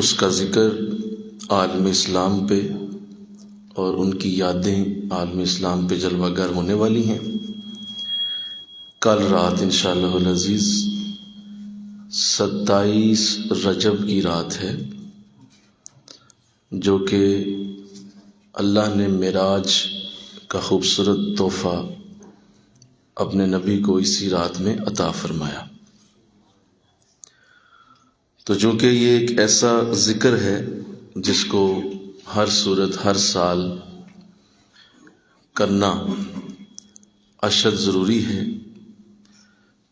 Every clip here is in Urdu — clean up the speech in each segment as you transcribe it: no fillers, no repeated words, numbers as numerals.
اس کا ذکر عالم اسلام پہ اور ان کی یادیں عالم اسلام پہ جلوہ گر ہونے والی ہیں۔ کل رات انشاءاللہ العزیز 27 رجب کی رات ہے، جو کہ اللہ نے معراج کا خوبصورت تحفہ اپنے نبی کو اسی رات میں عطا فرمایا۔ تو چونکہ یہ ایک ایسا ذکر ہے جس کو ہر صورت ہر سال کرنا اشد ضروری ہے،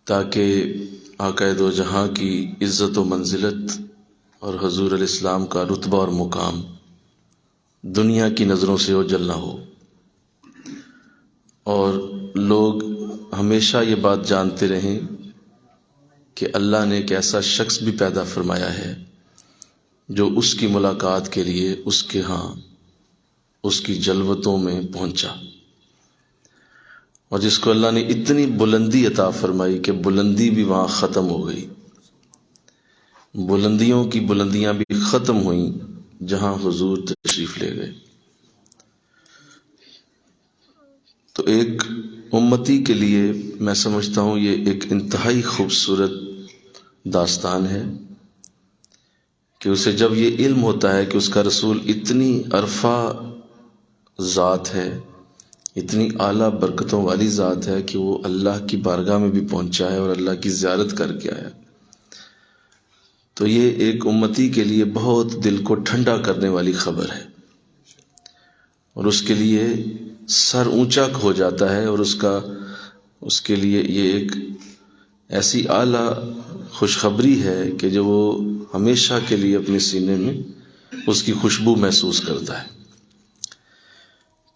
تاکہ آقا دو جہاں کی عزت و منزلت اور حضور علیہ السلام کا رتبہ اور مقام دنیا کی نظروں سے اوجھل نہ ہو، اور لوگ ہمیشہ یہ بات جانتے رہیں کہ اللہ نے ایک ایسا شخص بھی پیدا فرمایا ہے جو اس کی ملاقات کے لیے اس کے ہاں اس کی جلوتوں میں پہنچا، اور جس کو اللہ نے اتنی بلندی عطا فرمائی کہ بلندی بھی وہاں ختم ہو گئی، بلندیوں کی بلندیاں بھی ختم ہوئیں جہاں حضور تشریف لے گئے۔ تو ایک امتی کے لیے میں سمجھتا ہوں یہ ایک انتہائی خوبصورت داستان ہے کہ اسے جب یہ علم ہوتا ہے کہ اس کا رسول اتنی عرفہ ذات ہے، اتنی اعلیٰ برکتوں والی ذات ہے کہ وہ اللہ کی بارگاہ میں بھی پہنچا ہے اور اللہ کی زیارت کر کے آیا، تو یہ ایک امتی کے لیے بہت دل کو ٹھنڈا کرنے والی خبر ہے، اور اس کے لیے سر اونچا ہو جاتا ہے، اور اس کے لیے یہ ایک ایسی اعلیٰ خوشخبری ہے کہ جو وہ ہمیشہ کے لیے اپنے سینے میں اس کی خوشبو محسوس کرتا ہے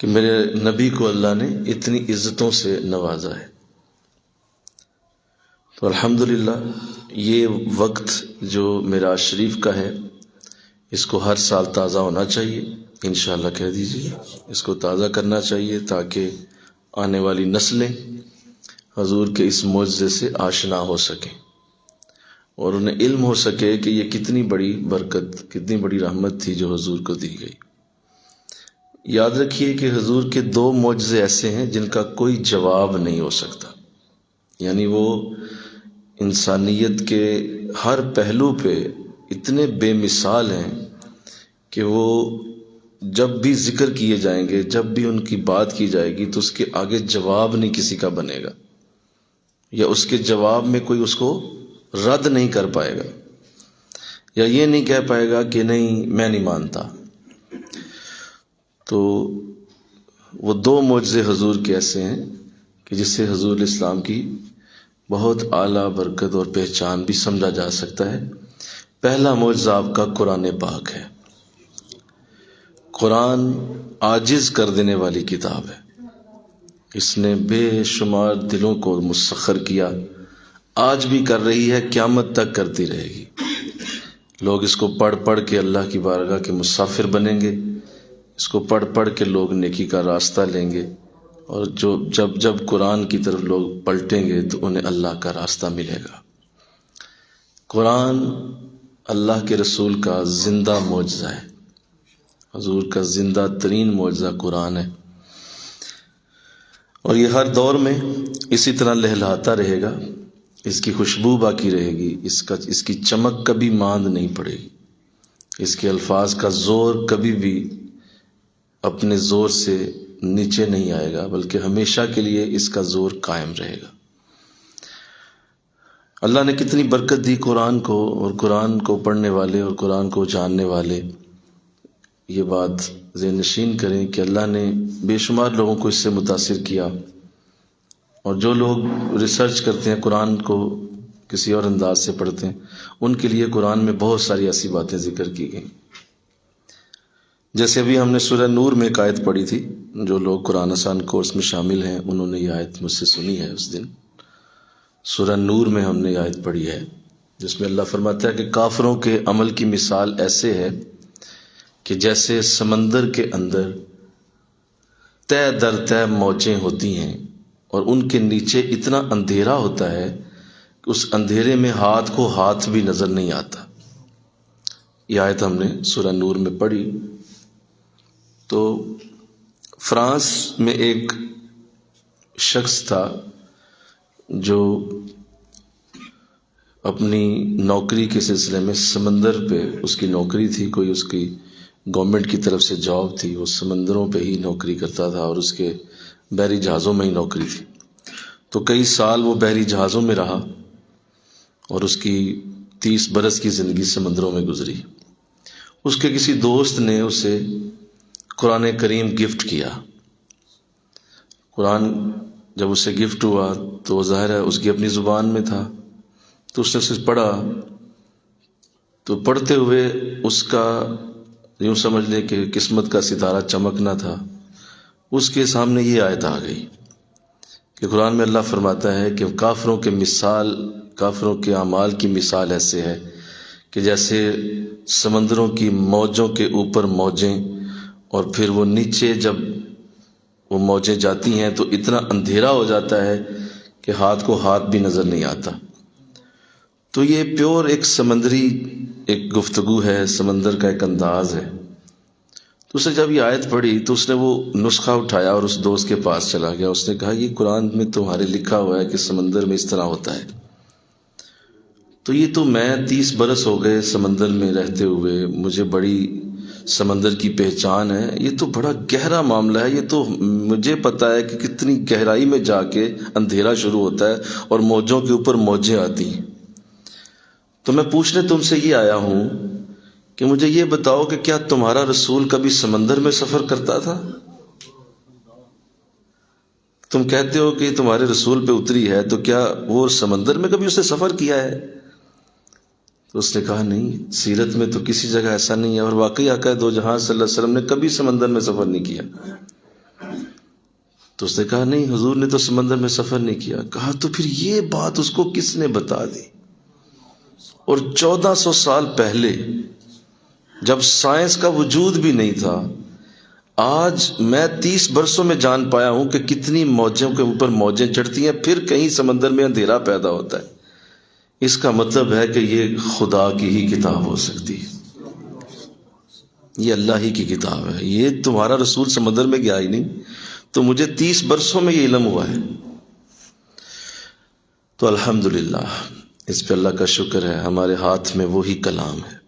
کہ میرے نبی کو اللہ نے اتنی عزتوں سے نوازا ہے۔ تو الحمدللہ یہ وقت جو معراج شریف کا ہے اس کو ہر سال تازہ ہونا چاہیے، انشاءاللہ کہہ دیجیے، اس کو تازہ کرنا چاہیے تاکہ آنے والی نسلیں حضور کے اس معجزے سے آشنا ہو سکیں اور انہیں علم ہو سکے کہ یہ کتنی بڑی برکت، کتنی بڑی رحمت تھی جو حضور کو دی گئی۔ یاد رکھیے کہ حضور کے 2 معجزے ایسے ہیں جن کا کوئی جواب نہیں ہو سکتا، یعنی وہ انسانیت کے ہر پہلو پہ اتنے بے مثال ہیں کہ وہ جب بھی ذکر کیے جائیں گے، جب بھی ان کی بات کی جائے گی تو اس کے آگے جواب نہیں کسی کا بنے گا، یا اس کے جواب میں کوئی اس کو رد نہیں کر پائے گا، یا یہ نہیں کہہ پائے گا کہ نہیں میں نہیں مانتا۔ تو وہ 2 معجزے حضور کے ایسے ہیں کہ جس سے حضور الاسلام کی بہت اعلیٰ برکت اور پہچان بھی سمجھا جا سکتا ہے۔ پہلا معجزہ آپ کا قرآن پاک ہے۔ قرآن عاجز کر دینے والی کتاب ہے، اس نے بے شمار دلوں کو مسخر کیا، آج بھی کر رہی ہے، قیامت تک کرتی رہے گی۔ لوگ اس کو پڑھ پڑھ کے اللہ کی بارگاہ کے مسافر بنیں گے، اس کو پڑھ پڑھ کے لوگ نیکی کا راستہ لیں گے، اور جب قرآن کی طرف لوگ پلٹیں گے تو انہیں اللہ کا راستہ ملے گا۔ قرآن اللہ کے رسول کا زندہ معجزہ ہے، حضور کا زندہ ترین معجزہ قرآن ہے، اور یہ ہر دور میں اسی طرح لہلاتا رہے گا، اس کی خوشبو باقی رہے گی، اس کی چمک کبھی ماند نہیں پڑے گی، اس کے الفاظ کا زور کبھی بھی اپنے زور سے نیچے نہیں آئے گا، بلکہ ہمیشہ کے لیے اس کا زور قائم رہے گا۔ اللہ نے کتنی برکت دی قرآن کو، اور قرآن کو پڑھنے والے اور قرآن کو جاننے والے یہ بات ذہن نشین کریں کہ اللہ نے بے شمار لوگوں کو اس سے متاثر کیا، اور جو لوگ ریسرچ کرتے ہیں قرآن کو کسی اور انداز سے پڑھتے ہیں، ان کے لیے قرآن میں بہت ساری ایسی باتیں ذکر کی گئیں۔ جیسے ابھی ہم نے سورہ نور میں ایک آیت پڑھی تھی، جو لوگ قرآن آسان کورس میں شامل ہیں انہوں نے یہ آیت مجھ سے سنی ہے اس دن۔ سورہ نور میں ہم نے یہ آیت پڑھی ہے جس میں اللہ فرماتا ہے کہ کافروں کے عمل کی مثال ایسے ہے کہ جیسے سمندر کے اندر تہ در تہ موجیں ہوتی ہیں، اور ان کے نیچے اتنا اندھیرا ہوتا ہے کہ اس اندھیرے میں ہاتھ کو ہاتھ بھی نظر نہیں آتا۔ یہ آیت ہم نے سورہ نور میں پڑھی. تو فرانس میں ایک شخص تھا جو اپنی نوکری کے سلسلے میں سمندر پہ اس کی نوکری تھی، کوئی اس کی گورنمنٹ کی طرف سے جاب تھی، وہ سمندروں پہ ہی نوکری کرتا تھا اور اس کے بحری جہازوں میں ہی نوکری تھی. تو کئی سال وہ بحری جہازوں میں رہا اور اس کی 30 برس کی زندگی سمندروں میں گزری. اس کے کسی دوست نے اسے قرآن کریم گفٹ کیا. قرآن جب اسے گفٹ ہوا تو ظاہر ہے اس کی اپنی زبان میں تھا، تو اس نے اسے پڑھا. تو پڑھتے ہوئے اس کا یوں سمجھ لے کہ قسمت کا ستارہ چمکنا تھا. اس کے سامنے یہ آیت آ گئی کہ قرآن میں اللہ فرماتا ہے کہ کافروں کے اعمال کی مثال ایسے ہے کہ جیسے سمندروں کی موجوں کے اوپر موجیں، اور پھر وہ نیچے جب وہ موجیں جاتی ہیں تو اتنا اندھیرا ہو جاتا ہے کہ ہاتھ کو ہاتھ بھی نظر نہیں آتا. تو یہ پیور ایک سمندری ایک گفتگو ہے، سمندر کا ایک انداز ہے. تو اس نے جب یہ آیت پڑھی تو اس نے وہ نسخہ اٹھایا اور اس دوست کے پاس چلا گیا. اس نے کہا یہ قرآن میں تمہارے لکھا ہوا ہے کہ سمندر میں اس طرح ہوتا ہے. تو یہ تو میں 30 برس ہو گئے سمندر میں رہتے ہوئے، مجھے بڑی سمندر کی پہچان ہے، یہ تو بڑا گہرا معاملہ ہے، یہ تو مجھے پتا ہے کہ کتنی گہرائی میں جا کے اندھیرا شروع ہوتا ہے اور موجوں کے اوپر موجیں آتی ہیں. تو میں پوچھنے تم سے یہ آیا ہوں کہ مجھے یہ بتاؤ کہ کیا تمہارا رسول کبھی سمندر میں سفر کرتا تھا؟ تم کہتے ہو کہ تمہارے رسول پہ اتری ہے، تو کیا وہ سمندر میں کبھی اس نے سفر کیا ہے؟ تو اس نے کہا نہیں، سیرت میں تو کسی جگہ ایسا نہیں ہے، اور واقعی آقا دو جہاں صلی اللہ علیہ وسلم نے کبھی سمندر میں سفر نہیں کیا. تو اس نے کہا نہیں، حضور نے تو سمندر میں سفر نہیں کیا. کہا تو پھر یہ بات اس کو کس نے بتا دی؟ اور 1400 سال پہلے جب سائنس کا وجود بھی نہیں تھا، آج میں 30 برسوں میں جان پایا ہوں کہ کتنی موجوں کے اوپر موجیں چڑھتی ہیں، پھر کہیں سمندر میں اندھیرا پیدا ہوتا ہے. اس کا مطلب ہے کہ یہ خدا کی ہی کتاب ہو سکتی ہے، یہ اللہ ہی کی کتاب ہے. یہ تمہارا رسول سمندر میں گیا ہی نہیں، تو مجھے 30 برسوں میں یہ علم ہوا ہے. تو الحمدللہ اس پہ اللہ کا شکر ہے، ہمارے ہاتھ میں وہی کلام ہے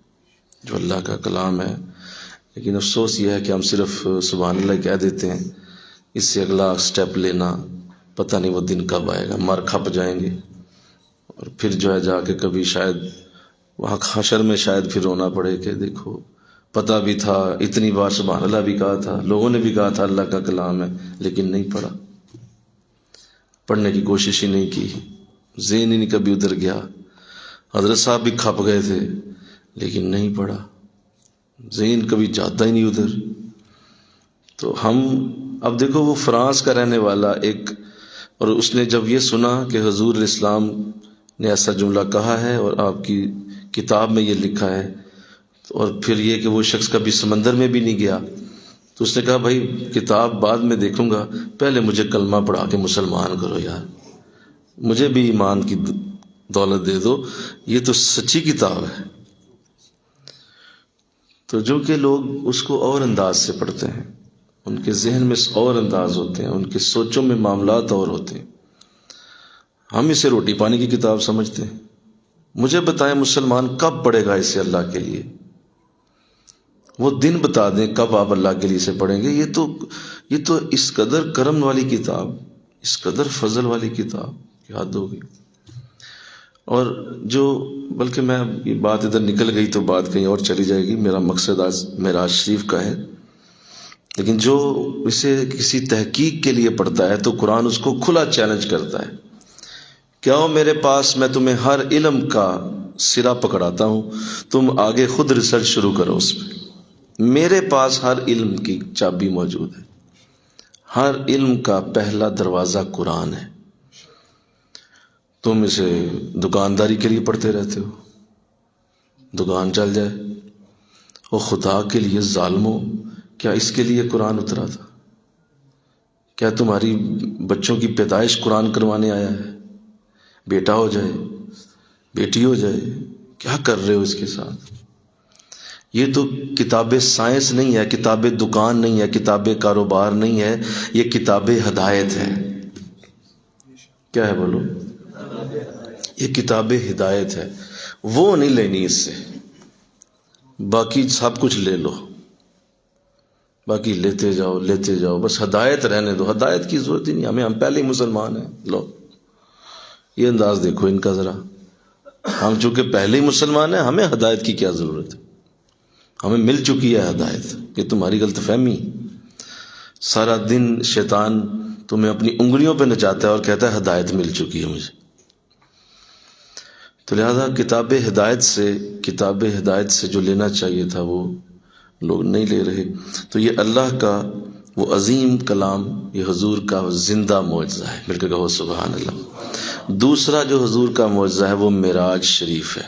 جو اللہ کا کلام ہے. لیکن افسوس یہ ہے کہ ہم صرف سبحان اللہ کہہ دیتے ہیں، اس سے اگلا سٹیپ لینا پتہ نہیں وہ دن کب آئے گا. مر کھپ جائیں گے اور پھر جو ہے جا کے کبھی شاید وہاں حشر میں شاید پھر رونا پڑے کہ دیکھو پتہ بھی تھا، اتنی بار سبحان اللہ بھی کہا تھا، لوگوں نے بھی کہا تھا اللہ کا کلام ہے، لیکن نہیں پڑھا، پڑھنے کی کوشش ہی نہیں کی، ذہن ہی نہیں کبھی ادھر گیا. حضرت صاحب بھی کھپ گئے تھے لیکن نہیں پڑھا، ذہن کبھی جاتا ہی نہیں ادھر. تو ہم اب دیکھو وہ فرانس کا رہنے والا ایک، اور اس نے جب یہ سنا کہ حضور الاسلام نے ایسا جملہ کہا ہے اور آپ کی کتاب میں یہ لکھا ہے، اور پھر یہ کہ وہ شخص کبھی سمندر میں بھی نہیں گیا، تو اس نے کہا بھائی کتاب بعد میں دیکھوں گا، پہلے مجھے کلمہ پڑھا کے مسلمان کرو یار، مجھے بھی ایمان کی دولت دے دو، یہ تو سچی کتاب ہے. تو جو کہ لوگ اس کو اور انداز سے پڑھتے ہیں، ان کے ذہن میں اور انداز ہوتے ہیں، ان کے سوچوں میں معاملات اور ہوتے ہیں. ہم اسے روٹی پانی کی کتاب سمجھتے ہیں. مجھے بتائیں مسلمان کب پڑھے گا اسے اللہ کے لیے؟ وہ دن بتا دیں کب آپ اللہ کے لیے اسے پڑھیں گے. یہ تو اس قدر کرم والی کتاب، اس قدر فضل والی کتاب کی حد ہو گئی. اور جو بلکہ میں یہ بات ادھر نکل گئی تو بات کہیں اور چلی جائے گی، میرا مقصد آج معراج شریف کا ہے. لیکن جو اسے کسی تحقیق کے لیے پڑھتا ہے تو قرآن اس کو کھلا چیلنج کرتا ہے کہ آؤ میرے پاس، میں تمہیں ہر علم کا سرا پکڑاتا ہوں، تم آگے خود ریسرچ شروع کرو اس پہ. میرے پاس ہر علم کی چابی موجود ہے، ہر علم کا پہلا دروازہ قرآن ہے. تم اسے دکانداری کے لیے پڑھتے رہتے ہو، دکان چل جائے. اور خدا کے لیے ظالموں، کیا اس کے لیے قرآن اترا تھا؟ کیا تمہاری بچوں کی پیدائش قرآن کروانے آیا ہے؟ بیٹا ہو جائے، بیٹی ہو جائے، کیا کر رہے ہو اس کے ساتھ؟ یہ تو کتاب سائنس نہیں ہے، کتاب دکان نہیں ہے، کتاب کاروبار نہیں ہے، یہ کتاب ہدایت ہے۔ کیا ہے بولو؟ یہ کتاب ہدایت ہے، وہ نہیں لینی اس سے، باقی سب کچھ لے لو، باقی لیتے جاؤ لیتے جاؤ، بس ہدایت رہنے دو، ہدایت کی ضرورت ہی نہیں ہم پہلے ہی مسلمان ہیں۔ لو یہ انداز دیکھو ان کا ذرا، ہم چونکہ پہلے ہی مسلمان ہیں، ہمیں ہدایت کی کیا ضرورت ہے؟ ہمیں مل چکی ہے ہدایت، یہ تمہاری غلط فہمی۔ سارا دن شیطان تمہیں اپنی انگلیوں پہ نچاتا ہے اور کہتا ہے ہدایت مل چکی ہے مجھے۔ تو لہذا کتاب ہدایت سے جو لینا چاہیے تھا وہ لوگ نہیں لے رہے۔ تو یہ اللہ کا وہ عظیم کلام، یہ حضور کا زندہ معجزہ ہے، مل کے کہو سبحان اللہ۔ دوسرا جو حضور کا معجزہ ہے وہ معراج شریف ہے،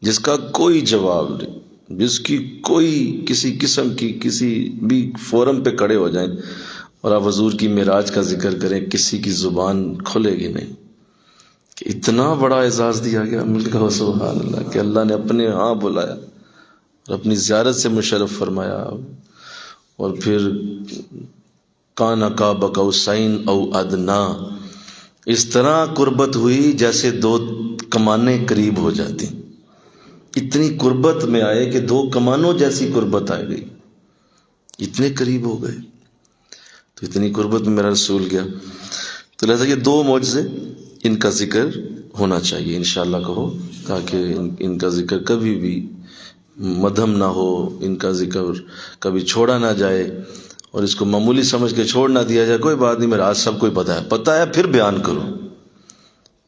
جس کا کوئی جواب نہیں، جس کی کوئی کسی قسم کی کسی بھی فورم پہ کھڑے ہو جائیں اور آپ حضور کی معراج کا ذکر کریں، کسی کی زبان کھلے گی نہیں کہ اتنا بڑا اعزاز دیا گیا۔ مل کے کہو سبحان اللہ، کہ اللہ نے اپنے ہاں بلایا اور اپنی زیارت سے مشرف فرمایا، اور پھر کان قاب قوسین او ادنا، اس طرح قربت ہوئی جیسے دو کمانیں قریب ہو جاتی، اتنی قربت میں آئے کہ دو کمانوں جیسی قربت آ گئی، اتنے قریب ہو گئے۔ تو اتنی قربت میں میرا رسول گیا۔ تو لہذا یہ دو معجزے، ان کا ذکر ہونا چاہیے انشاءاللہ کہو، تاکہ ان کا ذکر کبھی بھی مدھم نہ ہو، ان کا ذکر کبھی چھوڑا نہ جائے، اور اس کو معمولی سمجھ کے چھوڑ نہ دیا جائے۔ کوئی بات نہیں، میرا آج سب کوئی پتہ ہے پھر بیان کرو،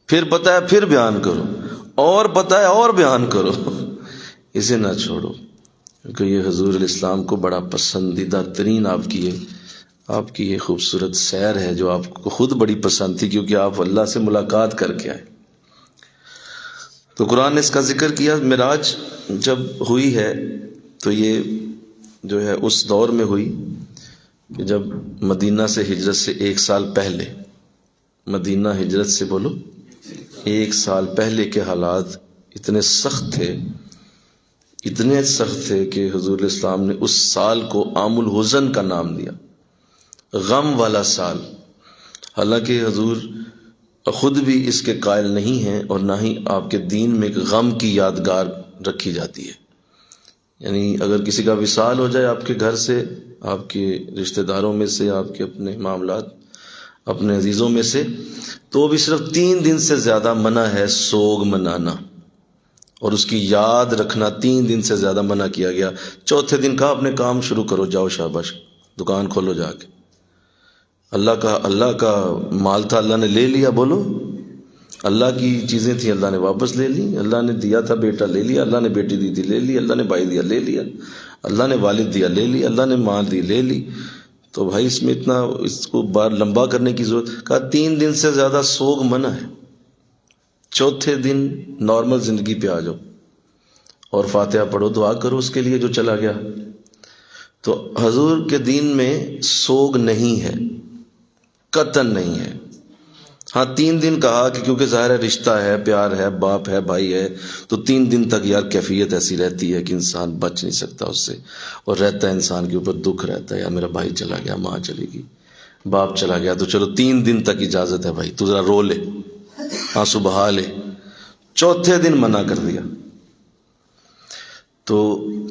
پھر پتہ ہے پھر بیان کرو، اور پتہ ہے اور بیان کرو، اسے نہ چھوڑو، کیونکہ یہ حضور علیہ السلام کو بڑا پسندیدہ ترین آپ کی یہ خوبصورت سیر ہے، جو آپ کو خود بڑی پسند تھی، کیونکہ آپ اللہ سے ملاقات کر کے آئے۔ تو قرآن نے اس کا ذکر کیا۔ معراج جب ہوئی ہے تو یہ جو ہے اس دور میں ہوئی کہ جب مدینہ سے ہجرت سے 1 سال پہلے، مدینہ ہجرت سے بولو 1 سال پہلے کے حالات اتنے سخت تھے کہ حضور علیہ السلام نے اس سال کو عام الحزن کا نام دیا، غم والا سال۔ حالانکہ حضور خود بھی اس کے قائل نہیں ہیں، اور نہ ہی آپ کے دین میں ایک غم کی یادگار رکھی جاتی ہے۔ یعنی اگر کسی کا وصال ہو جائے آپ کے گھر سے، آپ کے رشتہ داروں میں سے، آپ کے اپنے معاملات، اپنے عزیزوں میں سے، تو بھی صرف 3 دن سے زیادہ منع ہے سوگ منانا، اور اس کی یاد رکھنا 3 دن سے زیادہ منع کیا گیا۔ چوتھے دن کہا اپنے کام شروع کرو، جاؤ شاباش، دکان کھولو جا کے۔ اللہ کا مال تھا، اللہ نے لے لیا، بولو اللہ کی چیزیں تھیں، اللہ نے واپس لے لی۔ اللہ نے دیا تھا بیٹا، لے لیا، اللہ نے بیٹی دی تھی، لے لی، اللہ نے بھائی دیا، لے لیا، اللہ نے والد دیا، لے لی، اللہ نے ماں دی، لے لی۔ تو بھائی اس میں اتنا اس کو بار لمبا کرنے کی ضرورت؟ کہا 3 دن سے زیادہ سوگ منع ہے، چوتھے دن نارمل زندگی پہ آ جاؤ اور فاتحہ پڑھو، دعا کرو اس کے لیے جو چلا گیا۔ تو حضور کے دین میں سوگ نہیں ہے، قطعاً نہیں ہے۔ ہاں 3 دن کہا کہ کیونکہ ظاہر ہے رشتہ ہے، پیار ہے، باپ ہے، بھائی ہے، تو 3 دن تک یار کیفیت ایسی رہتی ہے کہ انسان بچ نہیں سکتا اس سے، اور رہتا ہے انسان کے اوپر دکھ رہتا ہے، یا میرا بھائی چلا گیا، ماں چلی گئی، باپ چلا گیا، تو چلو 3 دن تک اجازت ہے بھائی، تو ذرا رو لے، آنسو بہا لے۔ چوتھے دن منع کر دیا۔ تو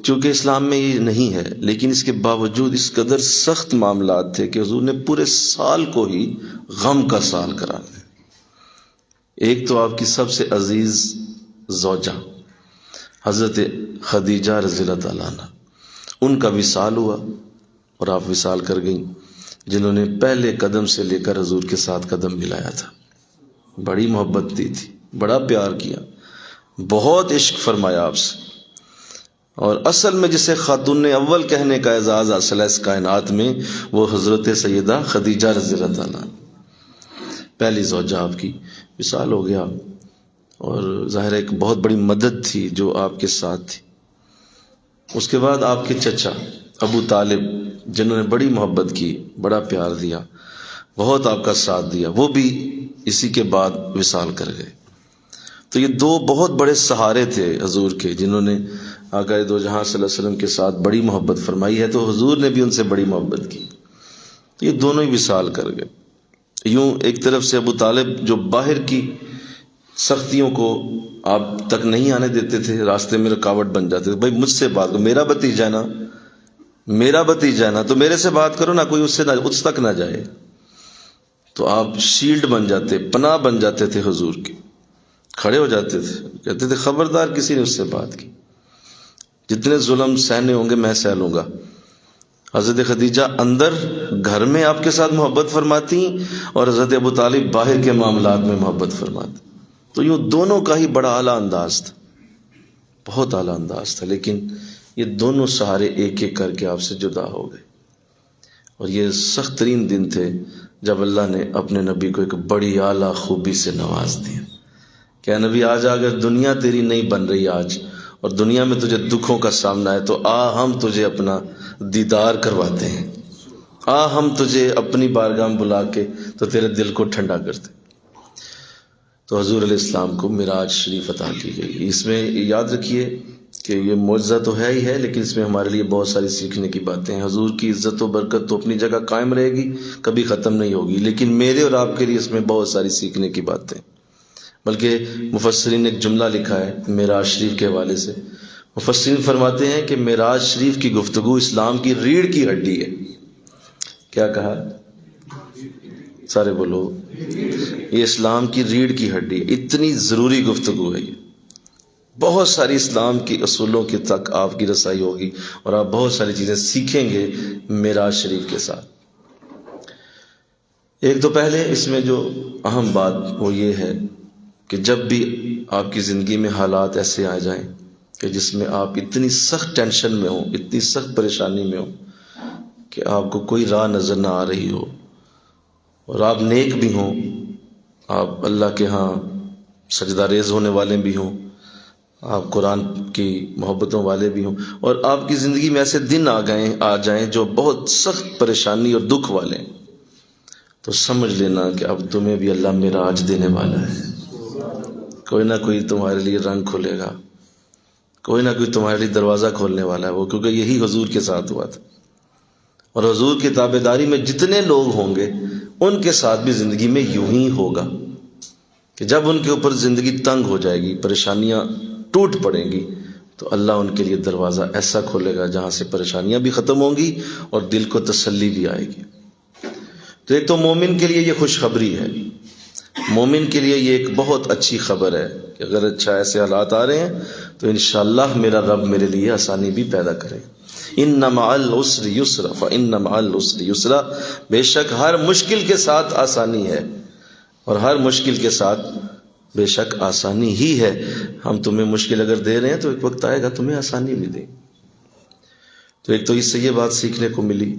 چونکہ اسلام میں یہ نہیں ہے، لیکن اس کے باوجود اس قدر سخت معاملات تھے کہ حضور نے پورے سال کو ہی غم کا سال قرار دیا۔ ایک تو آپ کی سب سے عزیز زوجہ حضرت خدیجہ رضی اللہ تعالیٰ عنہ، ان کا وصال ہوا، اور آپ وصال کر گئیں، جنہوں نے پہلے قدم سے لے کر حضور کے ساتھ قدم ملایا تھا، بڑی محبت دی تھی، بڑا پیار کیا، بہت عشق فرمایا آپ سے۔ اور اصل میں جسے خاتون اول کہنے کا اعزاز حاصل ہے اس کائنات میں، وہ حضرت سیدہ خدیجہ رضی اللہ تعالیٰ، پہلی زوجہ آپ کی وصال ہو گیا، اور ظاہر ایک بہت بڑی مدد تھی جو آپ کے ساتھ تھی۔ اس کے بعد آپ کے چچا ابو طالب، جنہوں نے بڑی محبت کی، بڑا پیار دیا، بہت آپ کا ساتھ دیا، وہ بھی اسی کے بعد وصال کر گئے۔ تو یہ دو بہت بڑے سہارے تھے حضور کے، جنہوں نے آقا دو جہاں صلی اللہ علیہ وسلم کے ساتھ بڑی محبت فرمائی ہے، تو حضور نے بھی ان سے بڑی محبت کی، تو یہ دونوں ہی وصال کر گئے۔ یوں ایک طرف سے ابو طالب جو باہر کی سختیوں کو آپ تک نہیں آنے دیتے تھے، راستے میں رکاوٹ بن جاتے تھے، بھائی مجھ سے بات کرو، میرا بھتیجا ہے نا، تو میرے سے بات کرو نا، کوئی اس تک نہ جائے۔ تو آپ شیلڈ بن جاتے، پناہ بن جاتے تھے حضور کے، کھڑے ہو جاتے تھے، کہتے تھے خبردار کسی نے اس سے بات کی، جتنے ظلم سہنے ہوں گے میں سہ لوں گا۔ حضرت خدیجہ اندر گھر میں آپ کے ساتھ محبت فرماتی، اور حضرت ابو طالب باہر کے معاملات میں محبت فرماتے۔ تو یوں دونوں کا ہی بڑا اعلیٰ انداز تھا، بہت اعلیٰ انداز تھا، لیکن یہ دونوں سہارے ایک ایک کر کے آپ سے جدا ہو گئے۔ اور یہ سخت ترین دن تھے جب اللہ نے اپنے نبی کو ایک بڑی اعلیٰ خوبی سے نواز دیا کہ نبی آج اگر دنیا تیری نہیں بن رہی آج، اور دنیا میں تجھے دکھوں کا سامنا ہے، تو ہم تجھے اپنا دیدار کرواتے ہیں، ہم تجھے اپنی بارگاہ میں بلا کے تو تیرے دل کو ٹھنڈا کرتے۔ تو حضور علیہ السلام کو معراج شریف عطا کی گئی۔ اس میں یاد رکھیے کہ یہ معجزہ تو ہے ہی ہے، لیکن اس میں ہمارے لیے بہت ساری سیکھنے کی باتیں ہیں۔ حضور کی عزت و برکت تو اپنی جگہ قائم رہے گی، کبھی ختم نہیں ہوگی، لیکن میرے اور آپ کے لیے اس میں بہت ساری سیکھنے کی باتیں، بلکہ مفسرین نے ایک جملہ لکھا ہے معراج شریف کے حوالے سے۔ مفسرین فرماتے ہیں کہ معراج شریف کی گفتگو اسلام کی ریڑھ کی ہڈی ہے۔ کیا کہا؟ سارے بولو، یہ اسلام کی ریڑھ کی ہڈی ہے، اتنی ضروری گفتگو ہے یہ۔ بہت ساری اسلام کی اصولوں کے تک آپ کی رسائی ہوگی، اور آپ بہت ساری چیزیں سیکھیں گے معراج شریف کے ساتھ۔ ایک تو پہلے اس میں جو اہم بات وہ یہ ہے کہ جب بھی آپ کی زندگی میں حالات ایسے آ جائیں کہ جس میں آپ اتنی سخت ٹینشن میں ہوں، اتنی سخت پریشانی میں ہوں کہ آپ کو کوئی راہ نظر نہ آ رہی ہو، اور آپ نیک بھی ہوں، آپ اللہ کے ہاں سجدہ ریز ہونے والے بھی ہوں، آپ قرآن کی محبتوں والے بھی ہوں، اور آپ کی زندگی میں ایسے دن آ جائیں جو بہت سخت پریشانی اور دکھ والے ہیں، تو سمجھ لینا کہ اب تمہیں بھی اللہ معراج دینے والا ہے۔ کوئی نہ کوئی تمہارے لیے رنگ کھولے گا، کوئی نہ کوئی تمہارے لیے دروازہ کھولنے والا ہے وہ، کیونکہ یہی حضور کے ساتھ ہوا تھا۔ اور حضور کی تابعداری میں جتنے لوگ ہوں گے ان کے ساتھ بھی زندگی میں یوں ہی ہوگا کہ جب ان کے اوپر زندگی تنگ ہو جائے گی، پریشانیاں ٹوٹ پڑیں گی، تو اللہ ان کے لیے دروازہ ایسا کھولے گا جہاں سے پریشانیاں بھی ختم ہوں گی اور دل کو تسلی بھی آئے گی۔ تو ایک تو مومن کے لیے یہ خوشخبری ہے، مومن کے لیے یہ ایک بہت اچھی خبر ہے کہ اگر اچھا ایسے حالات آ رہے ہیں تو انشاءاللہ میرا رب میرے لیے آسانی بھی پیدا کرے۔ ان مع العسر یسرا فان مع العسر یسرا، بے شک ہر مشکل کے ساتھ آسانی ہے، اور ہر مشکل کے ساتھ بے شک آسانی ہی ہے۔ ہم تمہیں مشکل اگر دے رہے ہیں تو ایک وقت آئے گا تمہیں آسانی بھی دے۔ تو ایک تو اس سے یہ بات سیکھنے کو ملی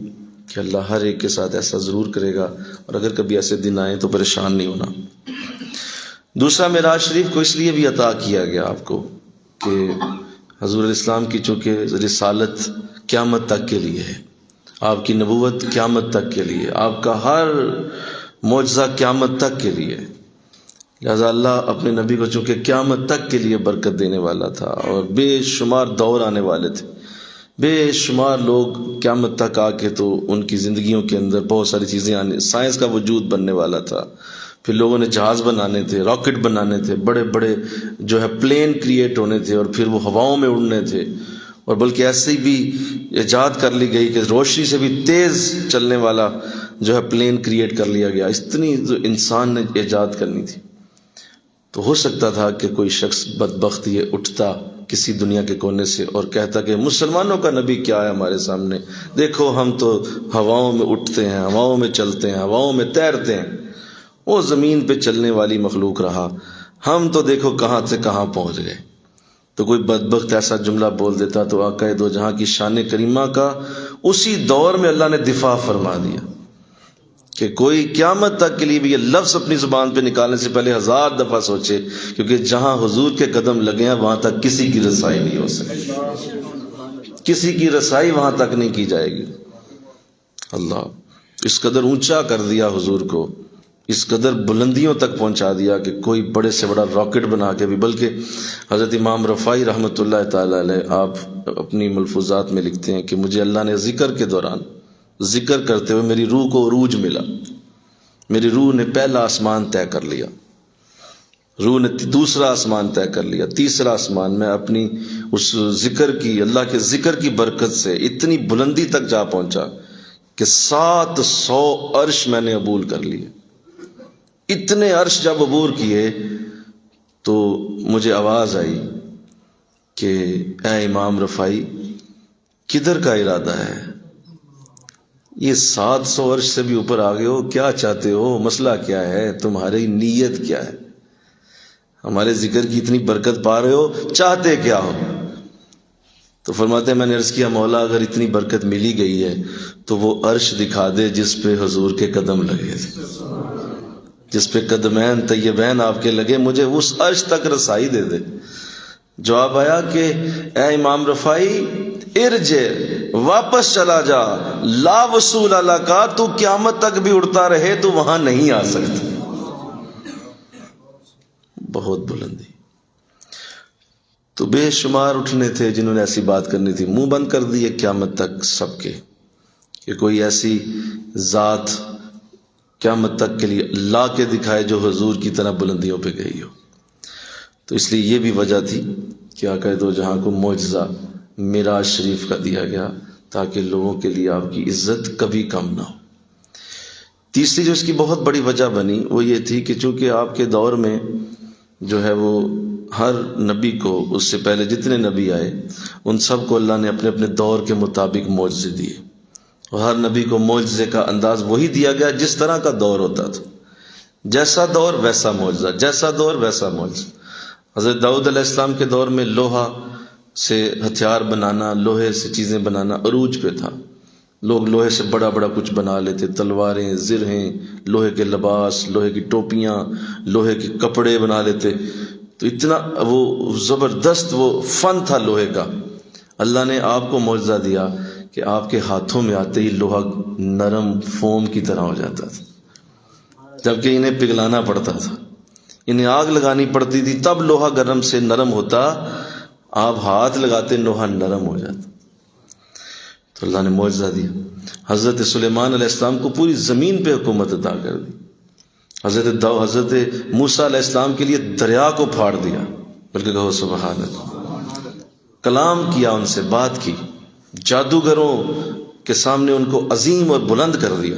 کہ اللہ ہر ایک کے ساتھ ایسا ضرور کرے گا، اور اگر کبھی ایسے دن آئیں تو پریشان نہیں ہونا۔ دوسرا معراج شریف کو اس لیے بھی عطا کیا گیا آپ کو کہ حضور علیہ السلام کی چونکہ رسالت قیامت تک کے لیے ہے، آپ کی نبوت قیامت تک کے لیے، آپ کا ہر معجزہ قیامت تک کے لیے، لہذا اللہ اپنے نبی کو چونکہ قیامت تک کے لیے برکت دینے والا تھا، اور بے شمار دور آنے والے تھے، بے شمار لوگ قیامت تک آ کے تو ان کی زندگیوں کے اندر بہت ساری چیزیں آنے، سائنس کا وجود بننے والا تھا، پھر لوگوں نے جہاز بنانے تھے، راکٹ بنانے تھے، بڑے بڑے جو ہے پلین کریٹ ہونے تھے، اور پھر وہ ہواؤں میں اڑنے تھے، اور بلکہ ایسی بھی ایجاد کر لی گئی کہ روشنی سے بھی تیز چلنے والا جو ہے پلین کریٹ کر لیا گیا۔ اتنی جو انسان نے ایجاد کرنی تھی، تو ہو سکتا تھا کہ کوئی شخص بدبخت یہ اٹھتا کسی دنیا کے کونے سے اور کہتا کہ مسلمانوں کا نبی کیا ہے ہمارے سامنے، دیکھو ہم تو ہواؤں میں اٹھتے ہیں، ہواؤں میں چلتے ہیں، ہواؤں میں تیرتے ہیں، وہ زمین پہ چلنے والی مخلوق رہا، ہم تو دیکھو کہاں سے کہاں پہنچ گئے۔ تو کوئی بدبخت ایسا جملہ بول دیتا تو آقا دو جہاں کی شان کریمہ کا اسی دور میں اللہ نے دفاع فرما دیا کہ کوئی قیامت تک کے لیے بھی یہ لفظ اپنی زبان پہ نکالنے سے پہلے 1000 دفعہ سوچے، کیونکہ جہاں حضور کے قدم لگے ہیں وہاں تک کسی کی رسائی نہیں ہو سکتی، کسی کی رسائی وہاں تک نہیں کی جائے گی۔ اللہ اس قدر اونچا کر دیا حضور کو اس قدر بلندیوں تک پہنچا دیا کہ کوئی بڑے سے بڑا راکٹ بنا کے بھی، بلکہ حضرت امام رفاعی رحمۃ اللہ تعالی علیہ آپ اپنی ملفوظات میں لکھتے ہیں کہ مجھے اللہ نے ذکر کے دوران ذکر کرتے ہوئے میری روح کو عروج ملا، میری روح نے پہلا آسمان طے کر لیا، روح نے دوسرا آسمان طے کر لیا، تیسرا آسمان، میں اپنی اس ذکر کی، اللہ کے ذکر کی برکت سے اتنی بلندی تک جا پہنچا کہ 700 عرش میں نے عبور کر لیے۔ اتنے عرش جب عبور کیے تو مجھے آواز آئی کہ اے امام رفاعی، کدھر کا ارادہ ہے؟ یہ 700 عرش سے بھی اوپر آ گئے ہو، کیا چاہتے ہو؟ مسئلہ کیا ہے؟ تمہاری نیت کیا ہے؟ ہمارے ذکر کی اتنی برکت پا رہے ہو، چاہتے کیا ہو؟ تو فرماتے ہیں میں نے عرض کیا مولا اگر اتنی برکت ملی گئی ہے تو وہ عرش دکھا دے جس پہ حضور کے قدم لگے تھے، جس پہ قدمین طیبین آپ کے لگے، مجھے اس عرش تک رسائی دے دے۔ جواب آیا کہ اے امام رفاعی ارجع، واپس چلا جا، لا وصول کا، تو قیامت تک بھی اڑتا رہے تو وہاں نہیں آ سکتا۔ بہت بلندی۔ تو بے شمار اٹھنے تھے جنہوں نے ایسی بات کرنی تھی، منہ بند کر دیے قیامت تک سب کے، کہ کوئی ایسی ذات قیامت تک کے لیے لا کے دکھائے جو حضور کی طرح بلندیوں پہ گئی ہو۔ تو اس لیے یہ بھی وجہ تھی کہ آقا دو جہاں کو معجزہ معراج شریف کا دیا گیا تاکہ لوگوں کے لیے آپ کی عزت کبھی کم نہ ہو۔ تیسری جو اس کی بہت بڑی وجہ بنی وہ یہ تھی کہ چونکہ آپ کے دور میں جو ہے وہ ہر نبی کو، اس سے پہلے جتنے نبی آئے ان سب کو اللہ نے اپنے اپنے دور کے مطابق معجزے دیے، اور ہر نبی کو معجزے کا انداز وہی دیا گیا جس طرح کا دور ہوتا تھا، جیسا دور ویسا معجزہ، جیسا دور ویسا معجزہ۔ حضرت داؤد علیہ السلام کے دور میں لوہا سے ہتھیار بنانا، لوہے سے چیزیں بنانا عروج پہ تھا، لوگ لوہے سے بڑا بڑا کچھ بنا لیتے، تلواریں، زرہیں، لوہے کے لباس، لوہے کی ٹوپیاں، لوہے کے کپڑے بنا لیتے۔ تو اتنا وہ زبردست وہ فن تھا لوہے کا۔ اللہ نے آپ کو معجزہ دیا کہ آپ کے ہاتھوں میں آتے ہی لوہا نرم فوم کی طرح ہو جاتا تھا، جبکہ انہیں پگھلانا پڑتا تھا، انہیں آگ لگانی پڑتی تھی تب لوہا گرم سے نرم ہوتا، آپ ہاتھ لگاتے لوہا نرم ہو جاتا۔ تو اللہ نے معجزہ دیا۔ حضرت سلیمان علیہ السلام کو پوری زمین پہ حکومت عطا کر دی۔ حضرت موسیٰ علیہ السلام کے لیے دریا کو پھاڑ دیا، بلکہ کہو سبحان اللہ، کلام کیا، ان سے بات کی، جادوگروں کے سامنے ان کو عظیم اور بلند کر دیا۔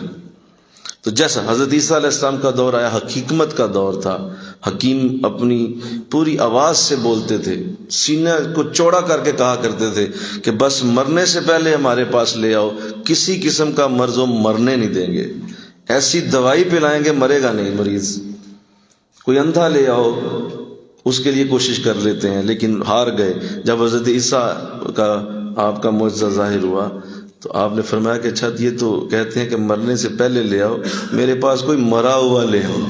تو جیسا حضرت عیسیٰ علیہ السلام کا دور آیا، حکیمت کا دور تھا، حکیم اپنی پوری آواز سے بولتے تھے، سینہ کو چوڑا کر کے کہا کرتے تھے کہ بس مرنے سے پہلے ہمارے پاس لے آؤ، کسی قسم کا مرض و مرنے نہیں دیں گے، ایسی دوائی پلائیں گے مرے گا نہیں مریض۔ کوئی اندھا لے آؤ، اس کے لیے کوشش کر لیتے ہیں لیکن ہار گئے۔ جب حضرت عیسیٰ کا آپ کا معجزہ ظاہر ہوا تو آپ نے فرمایا کہ اچھا یہ تو کہتے ہیں کہ مرنے سے پہلے لے آؤ، میرے پاس کوئی مرا ہوا لے آؤ،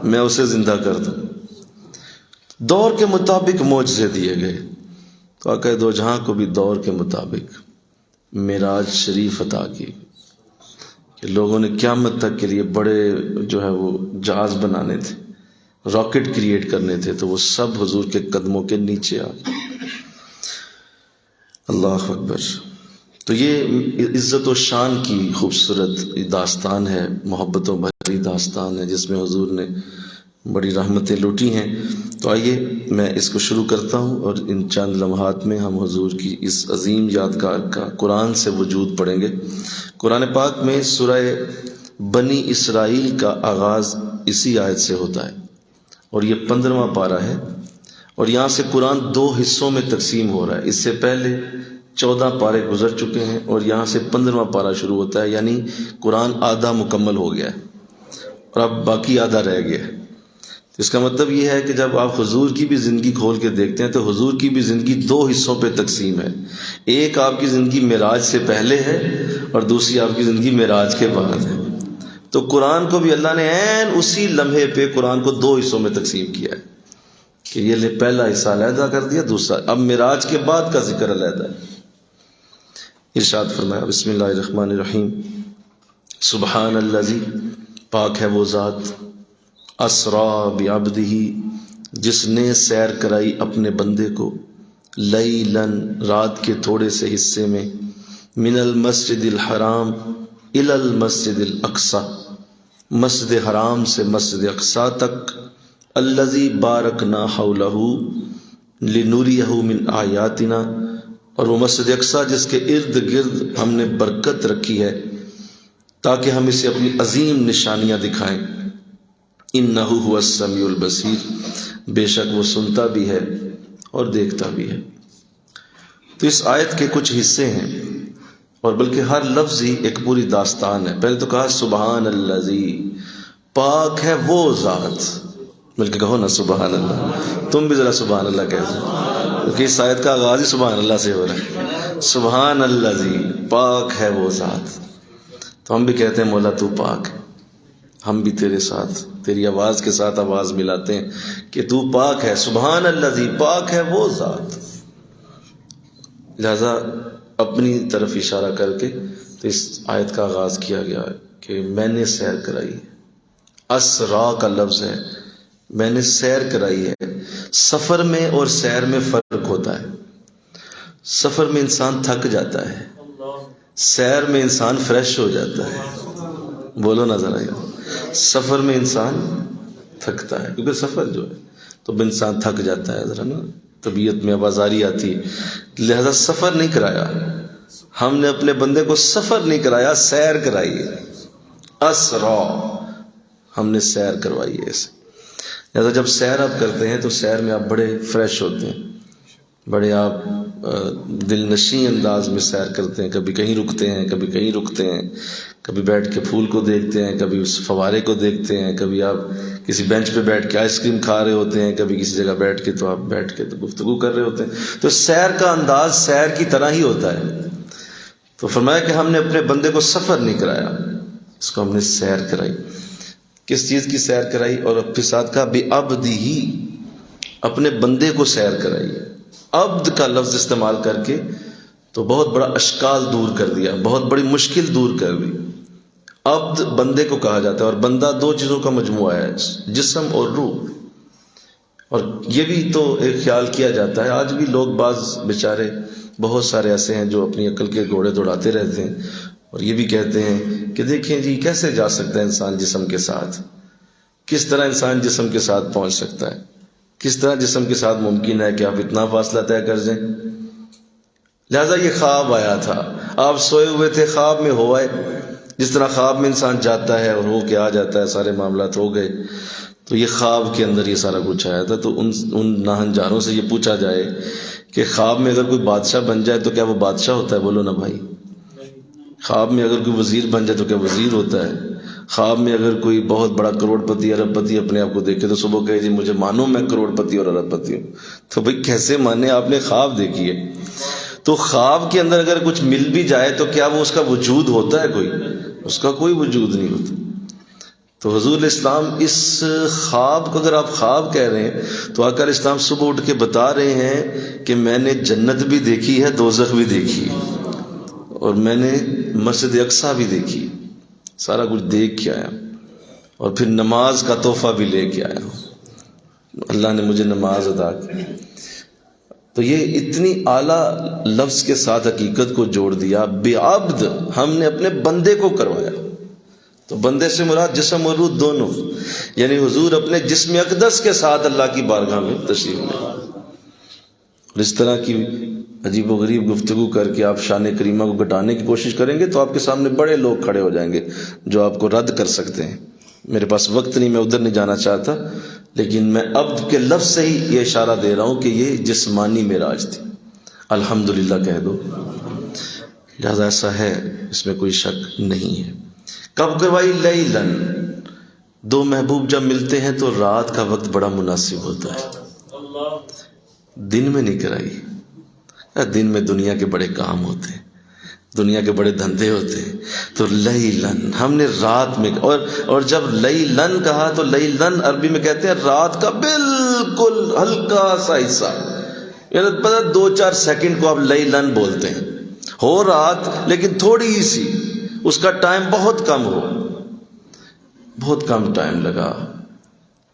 میں اسے زندہ کر دوں۔ دور کے مطابق معجزے دیے گئے۔ تو آقا دو جہاں کو بھی دور کے مطابق معراج شریف عطا کی کہ لوگوں نے قیامت تک کے لیے بڑے جو ہے وہ جہاز بنانے تھے، راکٹ کریٹ کرنے تھے، تو وہ سب حضور کے قدموں کے نیچے آ گئے۔ اللہ اکبر۔ تو یہ عزت و شان کی خوبصورت داستان ہے، محبتوں بھری داستان ہے جس میں حضور نے بڑی رحمتیں لوٹی ہیں۔ تو آئیے میں اس کو شروع کرتا ہوں اور ان چند لمحات میں ہم حضور کی اس عظیم یادگار کا قرآن سے وجود پڑھیں گے۔ قرآن پاک میں سورہ بنی اسرائیل کا آغاز اسی آیت سے ہوتا ہے اور یہ 15واں پارہ ہے، اور یہاں سے قرآن 2 حصوں میں تقسیم ہو رہا ہے۔ اس سے پہلے 14 پارے گزر چکے ہیں اور یہاں سے 15واں پارہ شروع ہوتا ہے، یعنی قرآن آدھا مکمل ہو گیا ہے اور اب باقی آدھا رہ گیا ہے۔ اس کا مطلب یہ ہے کہ جب آپ حضور کی بھی زندگی کھول کے دیکھتے ہیں تو حضور کی بھی زندگی 2 حصوں پہ تقسیم ہے، ایک آپ کی زندگی معراج سے پہلے ہے اور دوسری آپ کی زندگی معراج کے بعد ہے۔ تو قرآن کو بھی اللہ نے عین اسی لمحے پہ قرآن کو 2 حصوں میں تقسیم کیا ہے کہ یہ پہلا حصہ علیحدہ کر دیا، دوسرا اب معراج کے بعد کا ذکر علیحدہ ہے۔ ارشاد فرمایا، بسم اللہ الرحمن الرحیم، سبحان الذی، پاک ہے وہ ذات اسرا بعبدہ جس نے سیر کرائی اپنے بندے کو لیلاً رات کے تھوڑے سے حصے میں من المسجد الحرام الی المسجد الاقصی مسجد حرام سے مسجد اقصی تک الذی بارکنا حولہ لنوریہ من آیاتنا اور وہ مسجد اقصی جس کے ارد گرد ہم نے برکت رکھی ہے تاکہ ہم اسے اپنی عظیم نشانیاں دکھائیں انہ هو السمیع البصیر بے شک وہ سنتا بھی ہے اور دیکھتا بھی ہے۔ تو اس آیت کے کچھ حصے ہیں اور بلکہ ہر لفظ ہی ایک پوری داستان ہے۔ پہلے تو کہا سبحان الذی پاک ہے وہ ذات، بلکہ کہو نا سبحان اللہ، تم بھی ذرا سبحان اللہ کہہ دو کیونکہ اس آیت کا آغاز ہی سبحان اللہ سے ہو رہا ہے۔ سبحان الذی پاک ہے وہ ذات، تو ہم بھی کہتے ہیں مولا تو پاک ہے، ہم بھی تیرے ساتھ تیری آواز کے ساتھ آواز ملاتے ہیں کہ تو پاک ہے۔ سبحان الذی پاک ہے وہ ذات، لہذا اپنی طرف اشارہ کر کے تو اس آیت کا آغاز کیا گیا ہے کہ میں نے سیر کرائی ہے۔ اسرا کا لفظ ہے، میں نے سیر کرائی ہے۔ سفر میں اور سیر میں فرق ہوتا ہے، سفر میں انسان تھک جاتا ہے، سیر میں انسان فریش ہو جاتا ہے۔ بولو نا ذرا یار، سفر میں انسان تھکتا ہے کیونکہ سفر جو ہے تو انسان تھک جاتا ہے، ذرا نا طبیعت میں آوازاری آتی ہے، لہذا سفر نہیں کرایا ہم نے اپنے بندے کو، سفر نہیں کرایا، سیر کرائی ہے۔ اسرا ہم نے سیر کروائی ہے اسے، لہذا جب سیر آپ کرتے ہیں تو سیر میں آپ بڑے فریش ہوتے ہیں، بڑے آپ دل نشیں انداز میں سیر کرتے ہیں، کبھی کہیں رکتے ہیں، کبھی کہیں رکتے ہیں، کبھی بیٹھ کے پھول کو دیکھتے ہیں، کبھی اس فوارے کو دیکھتے ہیں، کبھی آپ کسی بینچ پہ بیٹھ کے آئس کریم کھا رہے ہوتے ہیں، کبھی کسی جگہ بیٹھ کے تو آپ بیٹھ کے تو گفتگو کر رہے ہوتے ہیں۔ تو سیر کا انداز سیر کی طرح ہی ہوتا ہے۔ تو فرمایا کہ ہم نے اپنے بندے کو سفر نہیں کرایا، اس کو ہم نے سیر کرائی۔ کس چیز کی سیر کرائی؟ اور پھر ساتھ کہا بعبدہ، اپنے بندے کو سیر کرائی۔ عبد کا لفظ استعمال کر کے تو بہت بڑا اشکال دور کر دیا، بہت بڑی مشکل دور کر دی۔ عبد بندے کو کہا جاتا ہے، اور بندہ دو چیزوں کا مجموعہ ہے، جسم اور روح۔ اور یہ بھی تو ایک خیال کیا جاتا ہے، آج بھی لوگ بعض بیچارے بہت سارے ایسے ہیں جو اپنی عقل کے گھوڑے دوڑاتے رہتے ہیں اور یہ بھی کہتے ہیں کہ دیکھیں جی کیسے جا سکتا ہے انسان جسم کے ساتھ، کس طرح انسان جسم کے ساتھ پہنچ سکتا ہے، کس طرح جسم کے ساتھ ممکن ہے کہ آپ اتنا فاصلہ طے کر جائیں۔ لہٰذا یہ خواب آیا تھا، آپ سوئے ہوئے تھے، خواب میں ہو آئے، جس طرح خواب میں انسان جاتا ہے اور ہو کے آ جاتا ہے، سارے معاملات ہو گئے۔ تو یہ خواب کے اندر یہ سارا کچھ آیا تھا۔ تو ان ناہنجاروں سے یہ پوچھا جائے کہ خواب میں اگر کوئی بادشاہ بن جائے تو کیا وہ بادشاہ ہوتا ہے؟ بولو نا بھائی۔ خواب میں اگر کوئی وزیر بن جائے تو کیا وزیر ہوتا ہے؟ خواب میں اگر کوئی بہت بڑا کروڑ پتی ارب پتی اپنے آپ کو دیکھے تو صبح کہے جی مجھے مانو میں کروڑ پتی اور ارب پتی ہوں، تو بھائی کیسے مانے؟ آپ نے خواب دیکھی ہے۔ تو خواب کے اندر اگر کچھ مل بھی جائے تو کیا وہ اس کا وجود ہوتا ہے؟ کوئی اس کا کوئی وجود نہیں ہوتا۔ تو حضور اسلام اس خواب کو، اگر آپ خواب کہہ رہے ہیں تو آقا اسلام صبح اٹھ کے بتا رہے ہیں کہ میں نے جنت بھی دیکھی ہے، دوزخ بھی دیکھی ہے، اور میں نے مسجد اقصی بھی دیکھی، سارا کچھ دیکھ کے آیا، اور پھر نماز کا تحفہ بھی لے کے آیا، اللہ نے مجھے نماز ادا کی۔ تو یہ اتنی اعلیٰ لفظ کے ساتھ حقیقت کو جوڑ دیا، بعبد، ہم نے اپنے بندے کو کروایا۔ تو بندے سے مراد جسم اور روح دونوں، یعنی حضور اپنے جسم اقدس کے ساتھ اللہ کی بارگاہ میں تشریف لے۔ اور اس طرح کی عجیب و غریب گفتگو کر کے آپ شان کریمہ کو گھٹانے کی کوشش کریں گے تو آپ کے سامنے بڑے لوگ کھڑے ہو جائیں گے جو آپ کو رد کر سکتے ہیں۔ میرے پاس وقت نہیں، میں ادھر نہیں جانا چاہتا، لیکن میں عبد کے لفظ سے ہی یہ اشارہ دے رہا ہوں کہ یہ جسمانی معراج تھی۔ الحمدللہ کہہ دو، لہذا ایسا ہے، اس میں کوئی شک نہیں ہے۔ کب کروائی؟ لیلاً، دو محبوب جب ملتے ہیں تو رات کا وقت بڑا مناسب ہوتا ہے، دن میں نہیں کرائی۔ دن میں دنیا کے بڑے کام ہوتے ہیں، دنیا کے بڑے دھندے ہوتے ہیں، تو لیلاً ہم نے رات میں، اور جب لیلاً کہا تو لیلاً عربی میں کہتے ہیں رات کا بالکل ہلکا سا حصہ، یعنی پتہ 2-4 سیکنڈ کو آپ لیلاً بولتے ہیں، ہو رات لیکن تھوڑی سی، اس کا ٹائم بہت کم ہو۔ بہت کم ٹائم لگا.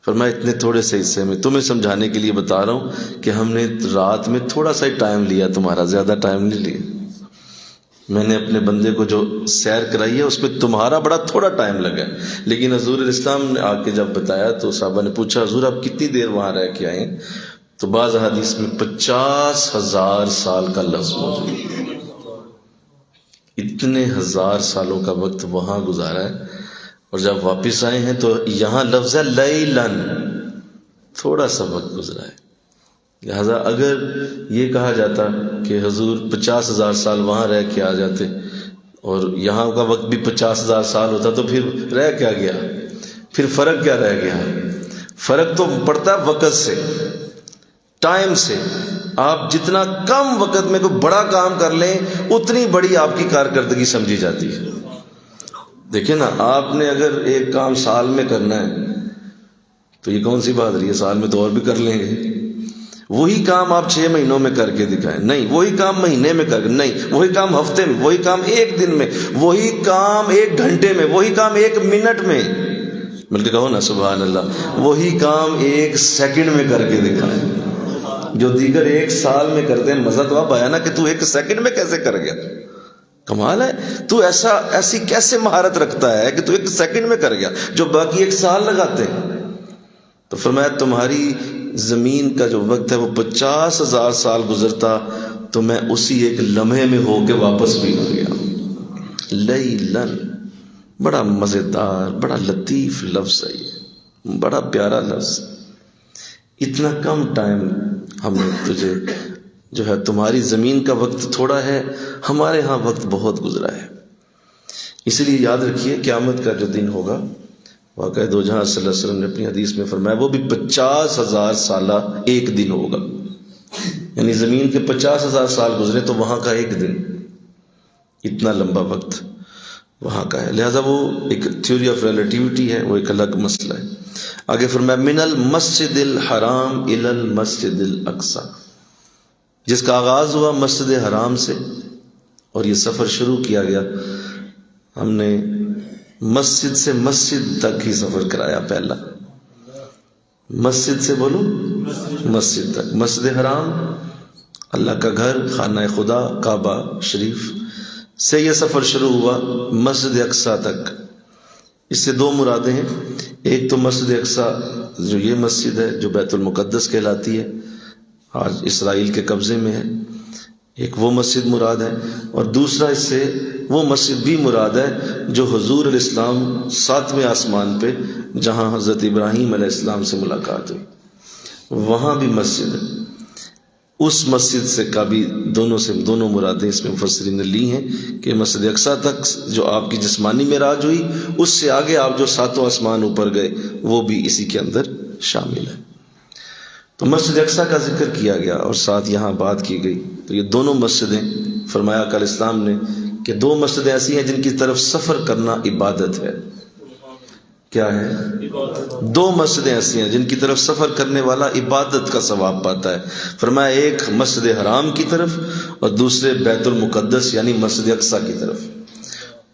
فرمایا اتنے تھوڑے سے حصے میں تمہیں سمجھانے کے لیے بتا رہا ہوں کہ ہم نے رات میں تھوڑا سا ہی ٹائم لیا، تمہارا زیادہ ٹائم نہیں لیا. میں نے اپنے بندے کو جو سیر کرائی ہے اس میں تمہارا بڑا تھوڑا ٹائم لگا ہے. لیکن حضور علیہ السلام نے آ کے جب بتایا تو صحابہ نے پوچھا حضور آپ کتنی دیر وہاں رہ کے آئے؟ تو بعض حدیث میں 50,000 سال کا لفظ موجود ہے. اتنے 1000 سالوں کا وقت وہاں گزارا ہے. اور جب واپس آئے ہیں تو یہاں لفظ ہے لیلن، تھوڑا سا وقت گزرا ہے. لہذا اگر یہ کہا جاتا کہ حضور 50,000 سال وہاں رہ کے آ جاتے اور یہاں کا وقت بھی 50,000 سال ہوتا تو پھر رہ کیا گیا؟ پھر فرق کیا رہ گیا؟ فرق تو پڑتا ہے وقت سے، ٹائم سے. آپ جتنا کم وقت میں کوئی بڑا کام کر لیں اتنی بڑی آپ کی کارکردگی سمجھی جاتی ہے. دیکھیں نا، آپ نے اگر ایک کام سال میں کرنا ہے تو یہ کون سی بات رہی ہے، سال میں تو اور بھی کر لیں گے. وہی کام آپ 6 مہینوں میں کر کے دکھائیں، نہیں. وہی کام مہینے میں کر کے نہیں. وہی کام ہفتے میں، وہی کام 1 دن میں، وہی کام 1 گھنٹے میں، وہی کام 1 منٹ میں. بلکہ کہو نا سبحان اللہ، وہی کام 1 سیکنڈ میں کر کے دکھائیں جو دیگر 1 سال میں کرتے ہیں. مزہ تو اب آیا نا کہ تو 1 سیکنڈ میں کیسے کر گیا. کمال ہے. تو ایسی کیسے مہارت رکھتا ہے کہ تو 1 سیکنڈ میں کر گیا جو باقی 1 سال لگاتے ہیں. تو فرمایا تمہاری زمین کا جو وقت ہے وہ 50,000 سال گزرتا تو میں اسی 1 لمحے میں ہو کے واپس بھی آ گیا. لیلن، بڑا مزیدار، بڑا لطیف لفظ ہے یہ، بڑا پیارا لفظ. اتنا کم ٹائم ہم نے تجھے جو ہے، تمہاری زمین کا وقت تھوڑا ہے، ہمارے ہاں وقت بہت گزرا ہے. اس لیے یاد رکھیے قیامت کا جو دن ہوگا، واقعہ دو جہاں صلی اللہ علیہ وسلم نے اپنی حدیث میں فرمایا وہ بھی 50,000 سالہ ایک دن ہوگا. یعنی زمین کے 50,000 سال گزرے تو وہاں کا 1 دن، اتنا لمبا وقت وہاں کا ہے. لہذا وہ ایک تھیوری آف ریلیٹیوٹی ہے، وہ ایک الگ مسئلہ ہے. آگے فرمایا من المسجد الحرام الی المسجد الاقصی، جس کا آغاز ہوا مسجد حرام سے اور یہ سفر شروع کیا گیا. ہم نے مسجد سے مسجد تک ہی سفر کرایا. پہلا مسجد سے بولو، مسجد تک. مسجد حرام اللہ کا گھر، خانہ خدا، کعبہ شریف سے یہ سفر شروع ہوا مسجد اقصی تک. اس سے 2 مرادیں ہیں. ایک تو مسجد اقصی جو یہ مسجد ہے جو بیت المقدس کہلاتی ہے، آج اسرائیل کے قبضے میں ہے، ایک وہ مسجد مراد ہے. اور دوسرا اس سے وہ مسجد بھی مراد ہے جو حضور علیہ السلام 7ویں آسمان پہ جہاں حضرت ابراہیم علیہ السلام سے ملاقات ہوئی، وہاں بھی مسجد ہے. اس مسجد سے کا بھی دونوں مرادیں اس میں مفسرین نے لی ہیں کہ مسجد اقصی تک جو آپ کی جسمانی معراج ہوئی، اس سے آگے آپ جو 7واں آسمان اوپر گئے وہ بھی اسی کے اندر شامل ہے. تو مسجد اقصی کا ذکر کیا گیا اور ساتھ یہاں بات کی گئی. تو یہ دونوں مسجدیں، فرمایا کہ اسلام نے کہ 2 مسجدیں ایسی ہیں جن کی طرف سفر کرنا عبادت ہے. کیا ہے؟ 2 مسجدیں ایسی ہیں جن کی طرف سفر کرنے والا عبادت کا ثواب پاتا ہے. فرمایا ایک مسجد حرام کی طرف اور دوسرے بیت المقدس یعنی مسجد اقصی کی طرف.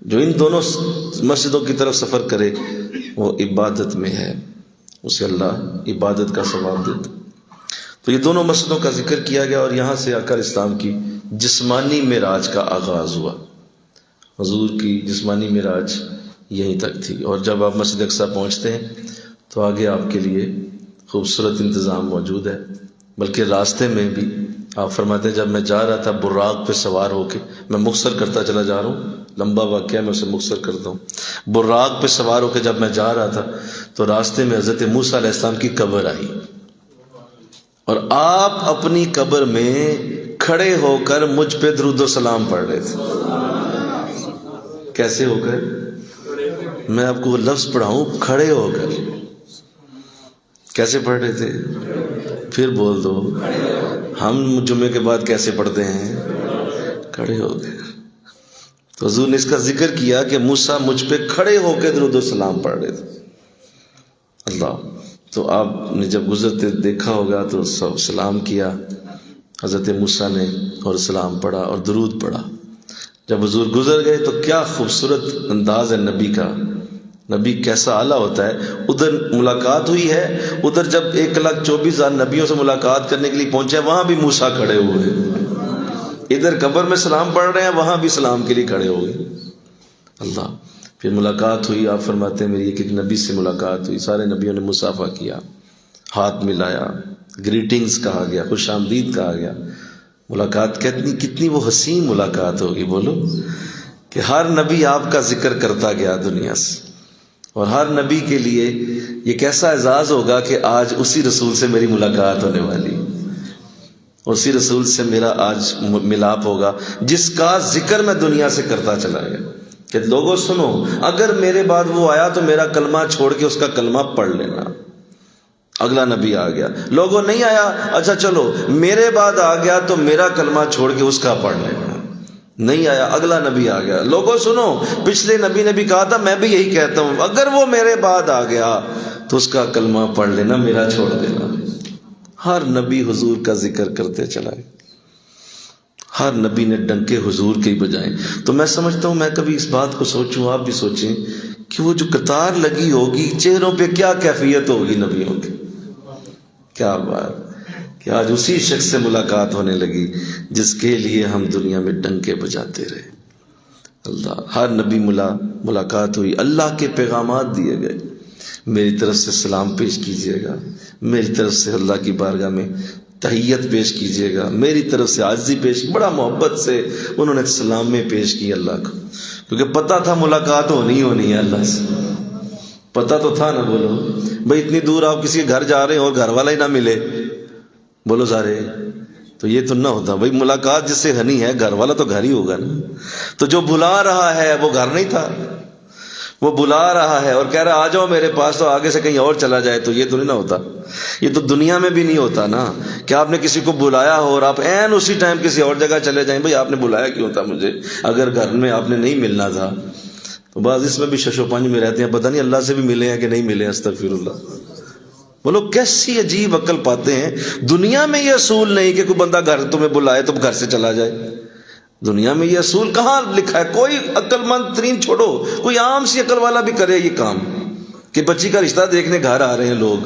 جو ان دونوں مسجدوں کی طرف سفر کرے وہ عبادت میں ہے، اسے اللہ عبادت کا ثواب دیتا. تو یہ دونوں مسجدوں کا ذکر کیا گیا اور یہاں سے آ کر اسلام کی جسمانی معراج کا آغاز ہوا. حضور کی جسمانی معراج یہیں تک تھی. اور جب آپ مسجد اقصی پہنچتے ہیں تو آگے آپ کے لیے خوبصورت انتظام موجود ہے. بلکہ راستے میں بھی آپ فرماتے ہیں جب میں جا رہا تھا براق پہ سوار ہو کے، میں مختصر کرتا چلا جا رہا ہوں، لمبا واقعہ میں اسے مختصر کرتا ہوں. براق پہ سوار ہو کے جب میں جا رہا تھا تو راستے میں حضرت موسیٰ علیہ السلام کی قبر آئی اور آپ اپنی قبر میں کھڑے ہو کر مجھ پہ درود و سلام پڑھ رہے تھے. کیسے ہو کر؟ میں آپ کو وہ لفظ پڑھاؤں، کھڑے ہو کر. کیسے پڑھ رہے تھے؟ پھر بول دو. ہم جمعے کے بعد کیسے پڑھتے ہیں؟ کھڑے ہو کے. تو حضور نے اس کا ذکر کیا کہ موسیٰ مجھ پہ کھڑے ہو کے درود و سلام پڑھ رہے تھے. اللہ. تو آپ نے جب گزرتے دیکھا ہوگا تو سلام کیا حضرت موسیٰ نے اور سلام پڑھا اور درود پڑھا. جب حضور گزر گئے تو کیا خوبصورت انداز ہے نبی کا نبی کیسا اعلیٰ ہوتا ہے. ادھر ملاقات ہوئی ہے, ادھر جب 1,24,000 نبیوں سے ملاقات کرنے کے لیے پہنچے وہاں بھی موسیٰ کھڑے ہوئے, ادھر قبر میں سلام پڑھ رہے ہیں وہاں بھی سلام کے لیے کھڑے ہو گئے. اللہ. پھر ملاقات ہوئی, آپ فرماتے ہیں میری ایک نبی سے ملاقات ہوئی, سارے نبیوں نے مصافحہ کیا, ہاتھ ملایا, گریٹنگز کہا گیا, خوش آمدید کہا گیا. ملاقات کتنی وہ حسین ملاقات ہوگی بولو, کہ ہر نبی آپ کا ذکر کرتا گیا دنیا سے, اور ہر نبی کے لیے یہ کیسا اعزاز ہوگا کہ آج اسی رسول سے میری ملاقات ہونے والی, اسی رسول سے میرا آج ملاپ ہوگا جس کا ذکر میں دنیا سے کرتا چلا گیا. کہ لوگوں سنو, اگر میرے بعد وہ آیا تو میرا کلمہ چھوڑ کے اس کا کلمہ پڑھ لینا. اگلا نبی آ گیا, لوگوں نہیں آیا, اچھا چلو میرے بعد آ گیا تو میرا کلمہ چھوڑ کے اس کا پڑھ لینا. نہیں آیا, اگلا نبی آ گیا, لوگوں سنو پچھلے نبی نے بھی کہا تھا, میں بھی یہی کہتا ہوں, اگر وہ میرے بعد آ گیا تو اس کا کلمہ پڑھ لینا, میرا چھوڑ دینا. ہر نبی حضور کا ذکر کرتے چلا گیا, ہر نبی نے ڈنکے حضور کے ہی بجائے. تو میں سمجھتا ہوں, میں کبھی اس بات کو سوچوں, آپ بھی سوچیں کہ وہ جو قطار لگی ہوگی چہروں پہ کیا کیفیت ہوگی نبیوں کی. کیا بات کہ آج اسی شخص سے ملاقات ہونے لگی جس کے لیے ہم دنیا میں ڈنکے بجاتے رہے. اللہ. ہر نبی ملاقات ہوئی, اللہ کے پیغامات دیے گئے, میری طرف سے سلام پیش کیجئے گا, میری طرف سے اللہ کی بارگاہ میں تحیت پیش کیجئے گا, میری طرف سے عاجزی پیش. بڑا محبت سے انہوں نے سلام میں پیش کی اللہ کو, کیونکہ پتہ تھا ملاقات ہونی ہے اللہ سے. پتہ تو تھا نا, بولو بھائی اتنی دور آپ کسی کے گھر جا رہے ہیں اور گھر والا ہی نہ ملے, بولو سارے, تو یہ تو نہ ہوتا. بھائی ملاقات جس سے ہنی ہے گھر والا تو گھر ہی ہوگا نا. تو جو بلا رہا ہے وہ گھر نہیں تھا, وہ بلا رہا ہے اور کہہ رہا آ جاؤ میرے پاس, تو آگے سے کہیں اور چلا جائے, تو یہ تو نہیں نہ ہوتا. یہ تو دنیا میں بھی نہیں ہوتا نا, کہ آپ نے کسی کو بلایا ہو اور آپ عین اسی ٹائم کسی اور جگہ چلے جائیں. بھائی آپ نے بلایا کیوں تھا مجھے, اگر گھر میں آپ نے نہیں ملنا تھا. تو بعض اس میں بھی شش و پنج میں رہتے ہیں, پتہ نہیں اللہ سے بھی ملے ہیں کہ نہیں ملے. استغفر اللہ. بولو کیسی عجیب عقل پاتے ہیں. دنیا میں یہ اصول نہیں کہ کوئی بندہ گھر تمہیں بلائے تو گھر سے چلا جائے. دنیا میں یہ اصول کہاں لکھا ہے؟ کوئی عقل مند ترین چھوڑو, کوئی عام سی عقل والا بھی کرے یہ کام, کہ بچی کا رشتہ دیکھنے گھر آ رہے ہیں لوگ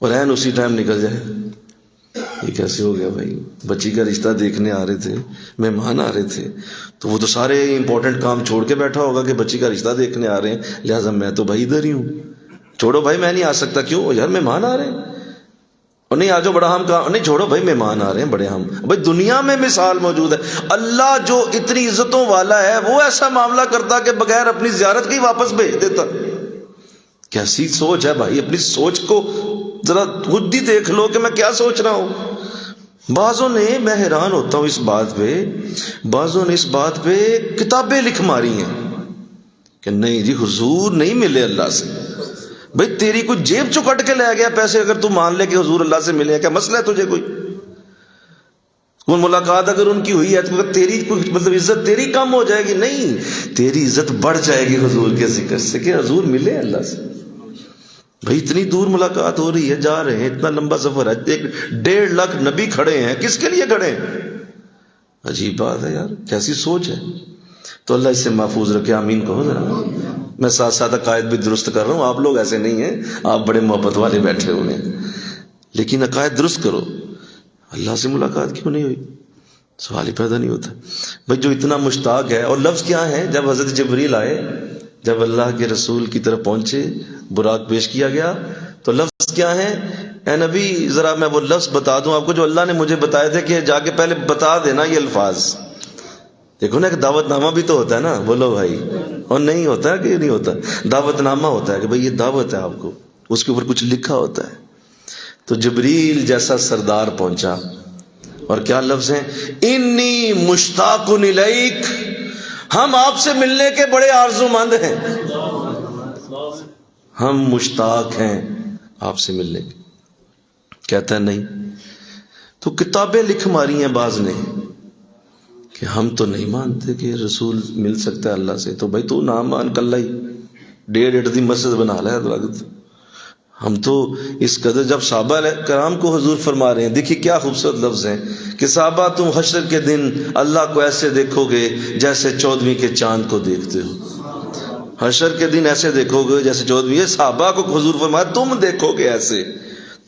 اور عین اسی ٹائم نکل جائے. یہ کیسے ہو گیا بھائی؟ بچی کا رشتہ دیکھنے آ رہے تھے, مہمان آ رہے تھے, تو وہ تو سارے امپورٹنٹ کام چھوڑ کے بیٹھا ہوگا کہ بچی کا رشتہ دیکھنے آ رہے ہیں, لہٰذا میں تو بھائی ادھر ہی ہوں, چھوڑو بھائی میں نہیں آ سکتا. کیوں یار مہمان آ رہے ہیں, اور نہیں آ جاؤ بڑا ہم کہاں, نہیں چھوڑو بھائی مہمان آ رہے ہیں بڑے ہم. بھائی دنیا میں مثال موجود ہے. اللہ جو اتنی عزتوں والا ہے وہ ایسا معاملہ کرتا کہ بغیر اپنی زیارت کے ہی واپس بھیج دیتا. کیسی سوچ ہے بھائی, اپنی سوچ کو ذرا خود ہی دیکھ لو کہ میں کیا سوچ رہا ہوں. بعضوں نے, میں حیران ہوتا ہوں اس بات پہ, بعضوں نے اس بات پہ کتابیں لکھ ماری ہیں کہ نہیں جی حضور نہیں ملے اللہ سے. بھئی تیری کوئی جیب چکٹ کے لے گیا پیسے, اگر تو مان لے کہ حضور اللہ سے ملے, کیا مسئلہ ہے تجھے؟ کوئی ملاقات اگر ان کی ہوئی ہے تو تیری کوئی مطلب عزت تیری کم ہو جائے گی؟ نہیں, تیری عزت بڑھ جائے گی حضور کے ذکر سے کہ حضور ملے اللہ سے. بھئی اتنی دور ملاقات ہو رہی ہے, جا رہے ہیں, اتنا لمبا سفر ہے, 1.5 لاکھ نبی کھڑے ہیں, کس کے لیے کھڑے ہیں؟ عجیب بات ہے یار, کیسی سوچ ہے. تو اللہ اس سے محفوظ رکھے, آمین کہو ذرا. میں ساتھ ساتھ عقائد بھی درست کر رہا ہوں, آپ لوگ ایسے نہیں ہیں, آپ بڑے محبت والے بیٹھے ہوئے ہیں, لیکن عقائد درست کرو. اللہ سے ملاقات کیوں نہیں ہوئی؟ سوال ہی پیدا نہیں ہوتا. بھئی جو اتنا مشتاق ہے, اور لفظ کیا ہے جب حضرت جبریل آئے, جب اللہ کے رسول کی طرف پہنچے, براق پیش کیا گیا, تو لفظ کیا ہے؟ اے نبی ذرا میں وہ لفظ بتا دوں آپ کو جو اللہ نے مجھے بتائے تھے کہ جا کے پہلے بتا دینا یہ الفاظ. دیکھو نا ایک دعوت نامہ بھی تو ہوتا ہے نا, بولو بھائی, اور نہیں ہوتا ہے کہ نہیں ہوتا؟ دعوت نامہ ہوتا ہے کہ بھئی یہ دعوت ہے آپ کو, اس کے اوپر کچھ لکھا ہوتا ہے. تو جبریل جیسا سردار پہنچا, اور کیا لفظ ہیں؟ انی مشتاق الیک, ہم آپ سے ملنے کے بڑے آرزو مند ہیں, ہم مشتاق ہیں آپ سے ملنے کے. کہتا ہے نہیں. تو کتابیں لکھ ماری ہیں بعض نے کہ ہم تو نہیں مانتے کہ رسول مل سکتا ہے اللہ سے. تو بھائی تو نہ مان, کل ہی 1.5 دی مسجد بنا لیا. ہم تو اس قدر, جب صحابہ کرام کو حضور فرما رہے ہیں, دیکھیے کیا خوبصورت لفظ ہیں کہ صحابہ تم حشر کے دن اللہ کو ایسے دیکھو گے جیسے 14ویں کے چاند کو دیکھتے ہو. حشر کے دن ایسے دیکھو گے جیسے چودھویں صحابہ کو حضور فرمایا تم دیکھو گے ایسے.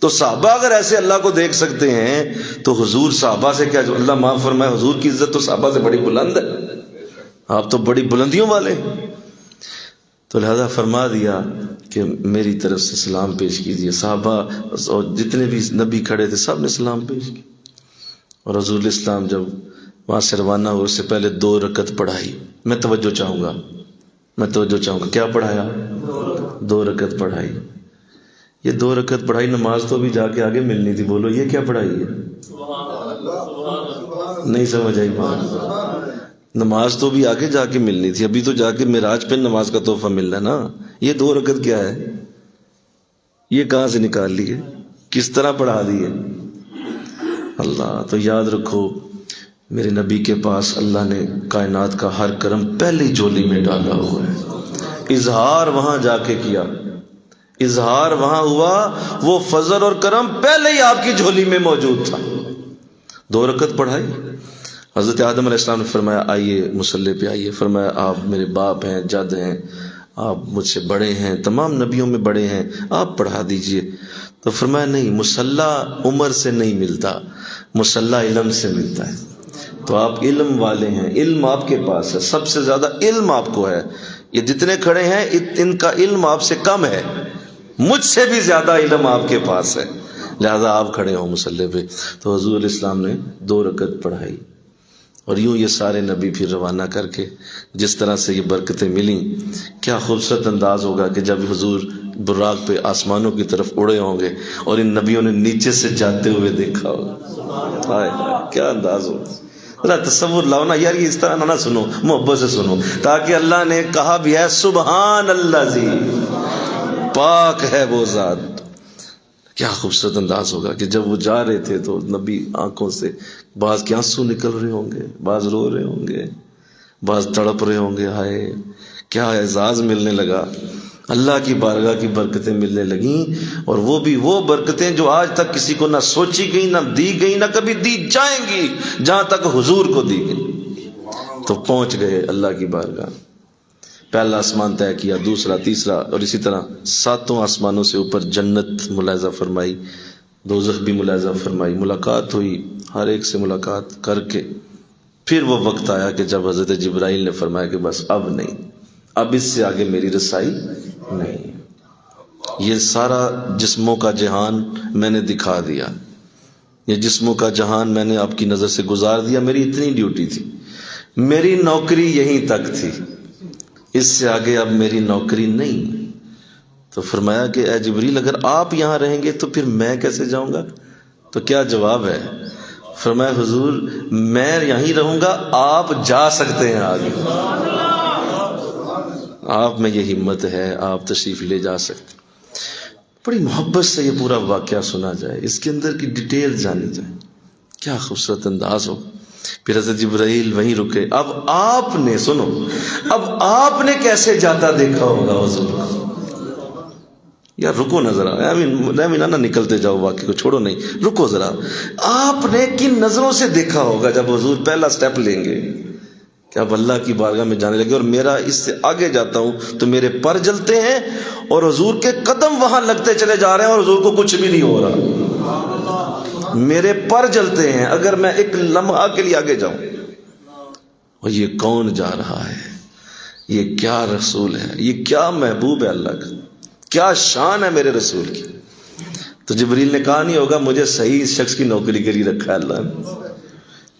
تو صحابہ اگر ایسے اللہ کو دیکھ سکتے ہیں تو حضور صحابہ سے کیا, جو اللہ معاف فرمائے, حضور کی عزت تو صحابہ سے بڑی بلند ہے, آپ تو بڑی بلندیوں والے. تو لہذا فرما دیا کہ میری طرف سے سلام پیش کیجیے. صحابہ اور جتنے بھی نبی کھڑے تھے سب نے سلام پیش کی. اور رسول اسلام جب وہاں سے روانہ ہوئے اس سے پہلے 2 رکعت پڑھائی. میں توجہ چاہوں گا کیا پڑھایا؟ 2 رکعت پڑھائی. یہ 2 رکعت پڑھائی, نماز تو بھی جا کے آگے ملنی تھی. بولو یہ کیا پڑھائی ہے؟ نہیں سمجھ آئی بات. نماز تو بھی آگے جا کے ملنی تھی, ابھی تو جا کے معراج پہ نماز کا تحفہ ملنا ہے نا. یہ 2 رکعت کیا ہے؟ یہ کہاں سے نکال لی ہے؟ کس طرح پڑھا دی ہے؟ اللہ. تو یاد رکھو میرے نبی کے پاس اللہ نے کائنات کا ہر کرم پہلے ہی جھولی میں ڈالا ہوا ہے. اظہار وہاں جا کے کیا, اظہار وہاں ہوا, وہ فضل اور کرم پہلے ہی آپ کی جھولی میں موجود تھا. 2 رکعت پڑھائی. حضرت آدم علیہ السلام نے فرمایا آئیے مصلی پہ آئیے. فرمایا آپ میرے باپ ہیں, جد ہیں, آپ مجھ سے بڑے ہیں, تمام نبیوں میں بڑے ہیں, آپ پڑھا دیجئے. تو فرمایا نہیں, مصلی عمر سے نہیں ملتا, مصلی علم سے ملتا ہے. تو آپ علم والے ہیں, علم آپ کے پاس ہے, سب سے زیادہ علم آپ کو ہے. یہ جتنے کھڑے ہیں ان کا علم آپ سے کم ہے, مجھ سے بھی زیادہ علم آپ کے پاس ہے, لہذا آپ کھڑے ہو مصلی پہ. تو حضور اسلام نے 2 رکعت پڑھائی. اور یوں یہ سارے نبی پھر روانہ کر کے جس طرح سے یہ برکتیں ملیں, کیا خوبصورت انداز ہوگا کہ جب حضور براق پہ آسمانوں کی طرف اڑے ہوں گے اور ان نبیوں نے نیچے سے جاتے ہوئے دیکھا ہوگا. ہائے کیا انداز ہوگا. ذرا تصور لاؤ نا یار, یہ اس طرح نہ سنو, محبت سے سنو, تاکہ اللہ نے کہا بھی ہے سبحان اللہ زی, پاک ہے وہ ذات. کیا خوبصورت انداز ہوگا کہ جب وہ جا رہے تھے تو نبی آنکھوں سے بعض کے آنسو نکل رہے ہوں گے, بعض رو رہے ہوں گے, بعض تڑپ رہے ہوں گے. ہائے کیا اعزاز ملنے لگا, اللہ کی بارگاہ کی برکتیں ملنے لگیں. اور وہ بھی وہ برکتیں جو آج تک کسی کو نہ سوچی گئی, نہ دی گئی, نہ کبھی دی جائیں گی, جہاں تک حضور کو دی گئی. تو پہنچ گئے اللہ کی بارگاہ. پہلا آسمان طے کیا, دوسرا, تیسرا, اور اسی طرح 7 آسمانوں سے اوپر جنت ملاحظہ فرمائی, دوزخ بھی ملاحظہ فرمائی. ملاقات ہوئی, ہر ایک سے ملاقات کر کے پھر وہ وقت آیا کہ جب حضرت جبرائیل نے فرمایا کہ بس اب نہیں, اب اس سے آگے میری رسائی نہیں. یہ سارا جسموں کا جہان میں نے دکھا دیا, یہ جسموں کا جہان میں نے آپ کی نظر سے گزار دیا. میری اتنی ڈیوٹی تھی, میری نوکری یہیں تک تھی, اس سے آگے اب میری نوکری نہیں. تو فرمایا کہ اے جبریل اگر آپ یہاں رہیں گے تو پھر میں کیسے جاؤں گا؟ تو کیا جواب ہے؟ فرمایا حضور میں یہیں رہوں گا, آپ جا سکتے ہیں آگے, آپ میں یہ ہمت ہے, آپ تشریف لے جا سکتے. بڑی محبت سے یہ پورا واقعہ سنا جائے, اس کے اندر کی ڈیٹیل جانی جائے, کیا خوبصورت انداز ہو. پھر حضرت جبرائیل وہیں رکے. اب آپ نے سنو, اب آپ نے کیسے جاتا دیکھا ہوگا حضور کو؟ یار رکو نہ ذرا, نہ نکلتے جاؤ واقعے کو, چھوڑو نہیں, رکو ذرا. آپ نے کن نظروں سے دیکھا ہوگا جب حضور پہلا سٹیپ لیں گے کہ اب اللہ کی بارگاہ میں جانے لگے, اور میرا اس سے آگے جاتا ہوں تو میرے پر جلتے ہیں, اور حضور کے قدم وہاں لگتے چلے جا رہے ہیں, اور حضور کو کچھ بھی نہیں ہو رہا, میرے پر جلتے ہیں اگر میں ایک لمحہ کے لیے آگے جاؤں. اور یہ کون جا رہا ہے, یہ کیا رسول ہے, یہ کیا محبوب ہے اللہ کا, کیا شان ہے میرے رسول کی. تو جبریل نے کہا نہیں ہوگا مجھے صحیح اس شخص کی نوکری کے لیے رکھا ہے اللہ نے,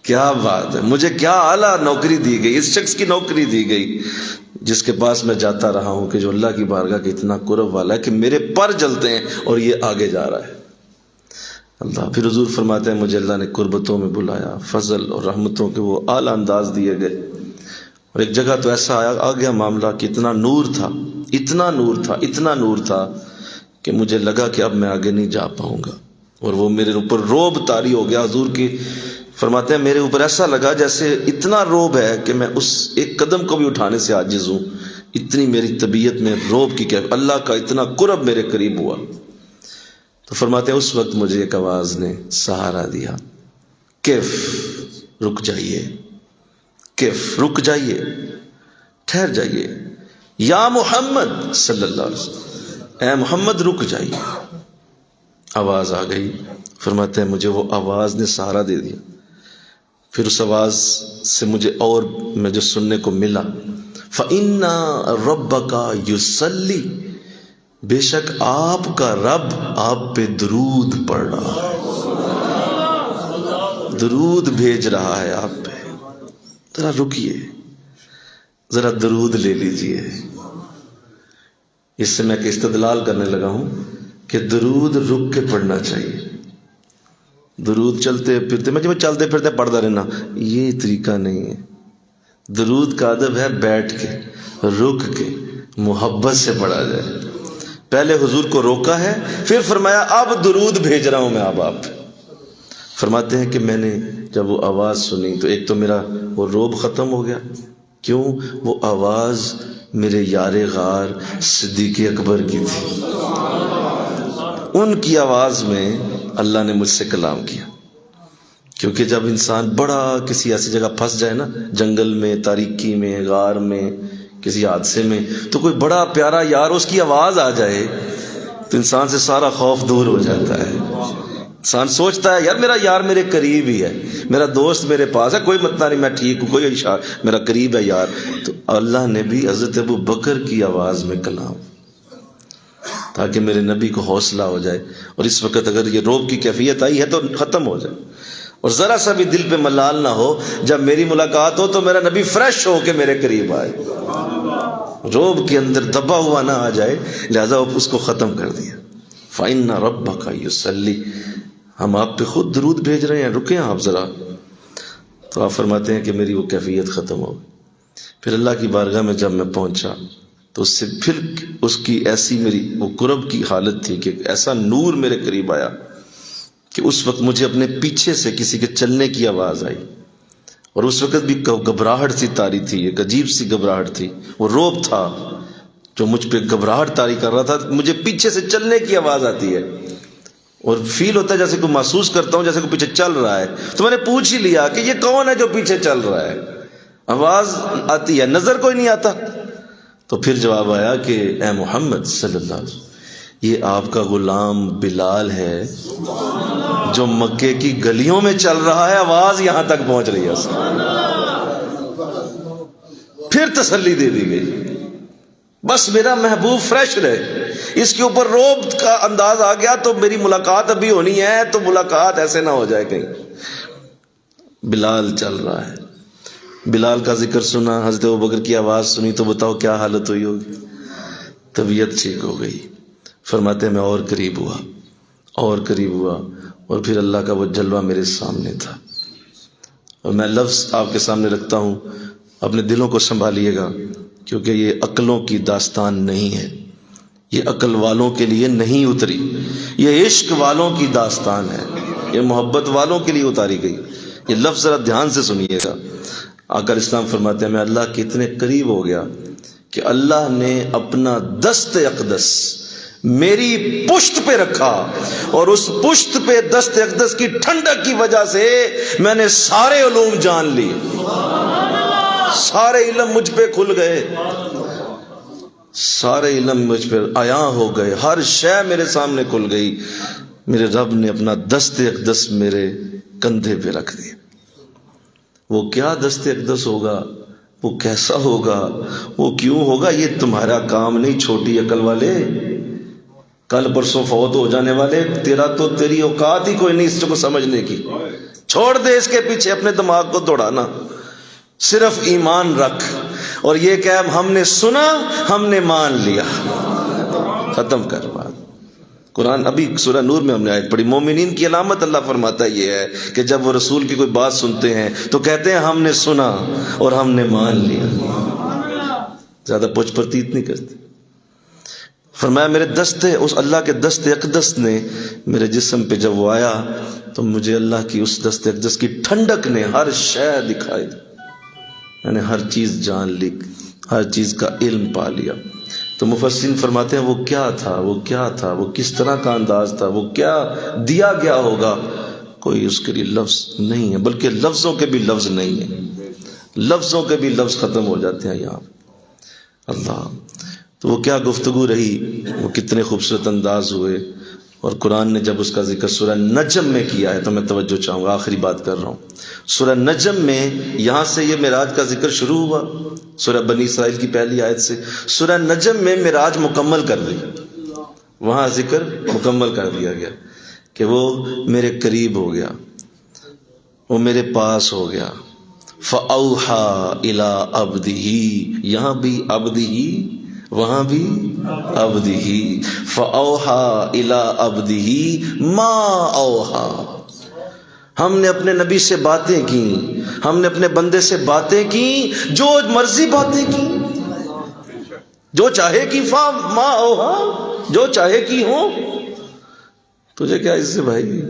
کیا بات ہے, مجھے کیا اعلیٰ نوکری دی گئی, اس شخص کی نوکری دی گئی جس کے پاس میں جاتا رہا ہوں, کہ جو اللہ کی بارگاہ کے اتنا قرب والا ہے کہ میرے پر جلتے ہیں اور یہ آگے جا رہا ہے. اللہ پھر حضور فرماتے ہیں مجھے اللہ نے قربتوں میں بلایا, فضل اور رحمتوں کے وہ اعلیٰ انداز دیے گئے. اور ایک جگہ تو ایسا آ گیا معاملہ کہ اتنا نور تھا, اتنا نور تھا, اتنا نور تھا کہ مجھے لگا کہ اب میں آگے نہیں جا پاؤں گا, اور وہ میرے اوپر روب طاری ہو گیا. حضور کی فرماتے ہیں میرے اوپر ایسا لگا جیسے اتنا روب ہے کہ میں اس ایک قدم کو بھی اٹھانے سے عاجز ہوں, اتنی میری طبیعت میں روب کی, کہ اللہ کا اتنا قرب میرے قریب ہوا. تو فرماتے ہیں اس وقت مجھے ایک آواز نے سہارا دیا, کیف رک جائیے, کیف رک جائیے, ٹھہر جائیے, یا محمد صلی اللہ علیہ وسلم، اے محمد رک جائیے۔ آواز آ گئی، فرماتے ہیں مجھے وہ آواز نے سہارا دے دیا۔ پھر اس آواز سے مجھے اور میں جو سننے کو ملا، فَإِنَّ رَبَّكَ يُصَلِّي، بے شک آپ کا رب آپ پہ درود پڑھ رہا ہے، درود بھیج رہا ہے آپ پہ۔ ذرا رکیے، ذرا درود لے لیجئے۔ اس سے میں کہ استدلال کرنے لگا ہوں کہ درود رک کے پڑھنا چاہیے۔ درود چلتے پھرتے، میں چلتے پھرتے پڑھتا رہنا، یہ طریقہ نہیں ہے۔ درود کا ادب ہے بیٹھ کے، رک کے، محبت سے پڑھا جائے۔ پہلے حضور کو روکا ہے، پھر فرمایا اب درود بھیج رہا ہوں میں اب آپ۔ فرماتے ہیں کہ میں نے جب وہ آواز سنی تو ایک تو میرا وہ روب ختم ہو گیا۔ کیوں؟ وہ آواز میرے یار غار صدیق اکبر کی تھی۔ ان کی آواز میں اللہ نے مجھ سے کلام کیا۔ کیونکہ جب انسان بڑا کسی ایسی جگہ پھنس جائے نا، جنگل میں، تاریکی میں، غار میں، کسی حادثے میں، تو کوئی بڑا پیارا یار اس کی آواز آ جائے تو انسان سے سارا خوف دور ہو جاتا ہے۔ انسان سوچتا ہے یار میرا یار میرے قریب ہی ہے، میرا دوست میرے پاس ہے، کوئی مسئلہ نہیں، میں ٹھیک ہوں، کوئی اشارہ، میرا قریب ہے یار۔ تو اللہ نے بھی حضرت ابو بکر کی آواز میں کلام، تاکہ میرے نبی کو حوصلہ ہو جائے۔ اور اس وقت اگر یہ روب کی کیفیت آئی ہے تو ختم ہو جائے، اور ذرا سا بھی دل پہ ملال نہ ہو۔ جب میری ملاقات ہو تو میرا نبی فریش ہو کے میرے قریب آئے، روب کے اندر دبا ہوا نہ آ جائے، لہذا اس کو ختم کر دیا۔ فَإِنَّ رَبَّكَ يُصَلِّي، ہم آپ پہ خود درود بھیج رہے ہیں، رکیں آپ ذرا۔ تو آپ فرماتے ہیں کہ میری وہ کیفیت ختم ہو گئی۔ پھر اللہ کی بارگاہ میں جب میں پہنچا تو اس سے پھر اس کی ایسی میری وہ قرب کی حالت تھی کہ ایسا نور میرے قریب آیا کہ اس وقت مجھے اپنے پیچھے سے کسی کے چلنے کی آواز آئی، اور اس وقت بھی گھبراہٹ سی طاری تھی، ایک عجیب سی گھبراہٹ تھی، وہ روب تھا جو مجھ پہ گھبراہٹ طاری کر رہا تھا۔ مجھے پیچھے سے چلنے کی آواز آتی ہے، اور فیل ہوتا ہے جیسے کوئی محسوس کرتا ہوں جیسے کوئی پیچھے چل رہا ہے۔ تو میں نے پوچھ ہی لیا کہ یہ کون ہے جو پیچھے چل رہا ہے؟ آواز آتی ہے، نظر کوئی نہیں آتا۔ تو پھر جواب آیا کہ اے محمد صلی اللہ علیہ وسلم، یہ آپ کا غلام بلال ہے جو مکے کی گلیوں میں چل رہا ہے، آواز یہاں تک پہنچ رہی ہے۔ پھر تسلی دے دی گئی، بس میرا محبوب فریش رہے۔ اس کے اوپر روب کا انداز آ گیا تو میری ملاقات ابھی ہونی ہے، تو ملاقات ایسے نہ ہو جائے کہیں۔ بلال چل رہا ہے، بلال کا ذکر سنا، حضرت ابوبکر کی آواز سنی، تو بتاؤ کیا حالت ہوئی ہوگی؟ طبیعت ٹھیک ہو گئی۔ فرماتے ہیں میں اور قریب ہوا، اور قریب ہوا، اور پھر اللہ کا وہ جلوہ میرے سامنے تھا۔ اور میں لفظ آپ کے سامنے رکھتا ہوں، اپنے دلوں کو سنبھالیے گا، کیونکہ یہ عقلوں کی داستان نہیں ہے، یہ عقل والوں کے لیے نہیں اتری، یہ عشق والوں کی داستان ہے، یہ محبت والوں کے لیے اتاری گئی۔ یہ لفظ ذرا دھیان سے سنیے گا۔ آقا اسلام فرماتے ہیں میں اللہ کے اتنے قریب ہو گیا کہ اللہ نے اپنا دست اقدس میری پشت پہ رکھا، اور اس پشت پہ دست اقدس کی ٹھنڈک کی وجہ سے میں نے سارے علوم جان لی، سارے علم مجھ پہ کھل گئے، سارے علم مجھ پہ عیاں ہو گئے، ہر شے میرے سامنے کھل گئی۔ میرے رب نے اپنا دست اقدس میرے کندھے پہ رکھ دیا۔ وہ کیا دست اقدس ہوگا، وہ کیسا ہوگا، وہ کیوں ہوگا، یہ تمہارا کام نہیں چھوٹی عقل والے، کل پرسوں فوت ہو جانے والے، تیری اوقات ہی کوئی نہیں اس کو سمجھنے کی۔ چھوڑ دے اس کے پیچھے اپنے دماغ کو دوڑانا، صرف ایمان رکھ، اور یہ کہ ہم نے سنا، ہم نے مان لیا، ختم کر بات۔ قرآن ابھی سورہ نور میں ہم نے آیت پڑھی، مومنین کی علامت اللہ فرماتا یہ ہے کہ جب وہ رسول کی کوئی بات سنتے ہیں تو کہتے ہیں ہم نے سنا اور ہم نے مان لیا، زیادہ پوچھ پرتیت نہیں کرتے۔ فرمایا میرے اس اللہ کے دست اقدس نے میرے جسم پہ جب وہ آیا تو مجھے اللہ کی اس دست اقدس کی ٹھنڈک نے ہر شے دکھائی دی، میں نے ہر چیز جان لی، ہر چیز کا علم پا لیا۔ تو مفسرین فرماتے ہیں وہ کیا تھا، وہ کیا تھا، وہ کس طرح کا انداز تھا، وہ کیا دیا گیا ہوگا، کوئی اس کے لیے لفظ نہیں ہے، بلکہ لفظوں کے بھی لفظ نہیں ہیں، لفظوں کے بھی لفظ ختم ہو جاتے ہیں یہاں۔ اللہ تو وہ کیا گفتگو رہی، وہ کتنے خوبصورت انداز ہوئے. اور قرآن نے جب اس کا ذکر سورہ نجم میں کیا ہے تو میں توجہ چاہوں گا، آخری بات کر رہا ہوں. سورہ نجم میں یہاں سے یہ معراج کا ذکر شروع ہوا، سورہ بنی اسرائیل کی پہلی آیت سے. سورہ نجم میں معراج مکمل کر دی، وہاں ذکر مکمل کر دیا گیا کہ وہ میرے قریب ہو گیا، وہ میرے پاس ہو گیا. فَأَوْحَى إِلَىٰ عَبْدِهِ، یہاں بھی عبدہ، وہاں بھی عبدہ. فَأَوْحَى إِلَىٰ عَبْدِهِ مَا أَوْحَى، ہم نے اپنے نبی سے باتیں کی، ہم نے اپنے بندے سے باتیں کی، جو مرضی باتیں کی، جو چاہے کی. مَا أَوْحَى، جو چاہے کی ہو. تجھے کیا اس سے بھائی،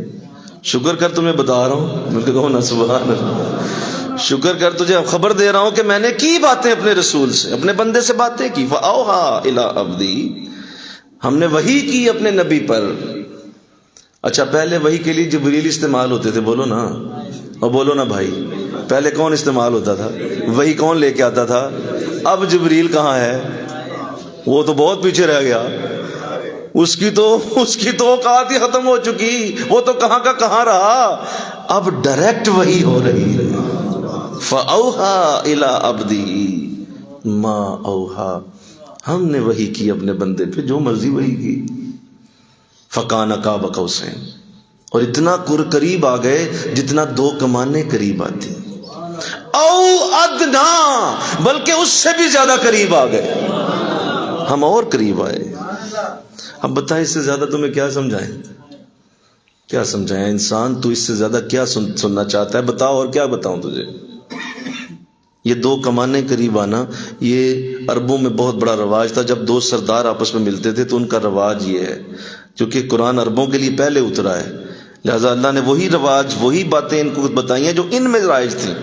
شکر کر، تمہیں بتا رہا ہوں. میں کہوں نا سبحان اللہ، شکر کر، تجھے خبر دے رہا ہوں کہ میں نے کی باتیں اپنے رسول سے، اپنے بندے سے باتیں کی. فَأَوْحَى إِلَىٰ عَبْدِهِ، ہم نے وحی کی اپنے نبی پر. اچھا، پہلے وحی کے لیے جبریل استعمال ہوتے تھے، بولو نا، اور بولو نا بھائی، پہلے کون استعمال ہوتا تھا؟ وحی کون لے کے آتا تھا؟ اب جبریل کہاں ہے؟ وہ تو بہت پیچھے رہ گیا، اس کی تو اوقات ہی ختم ہو چکی، وہ تو کہاں کا کہاں رہا. اب ڈائریکٹ وحی ہو رہی ہے. فَأَوْحَى إِلَىٰ عَبْدِهِ مَا أَوْحَى، ہم نے وحی کی اپنے بندے پہ جو مرضی وحی کی. فَكَانَ قَابَ قَوْسَيْنِ، اور اتنا قریب آ گئے جتنا دو کمانیں قریب آتی، او ادنا، بلکہ اس سے بھی زیادہ قریب آ گئے، ہم اور قریب آئے. اب بتائیں اس سے زیادہ تمہیں کیا سمجھائیں، کیا سمجھائیں انسان، تو اس سے زیادہ کیا سننا چاہتا ہے؟ بتاؤ، اور کیا بتاؤں تجھے. یہ دو کمانے قریب آنا، یہ عربوں میں بہت بڑا رواج تھا. جب دو سردار آپس میں ملتے تھے تو ان کا رواج یہ ہے، کیونکہ قرآن عربوں کے لیے پہلے اترا ہے، لہذا اللہ نے وہی رواج، وہی باتیں ان کو بتائی ہیں جو ان میں رائج تھیں.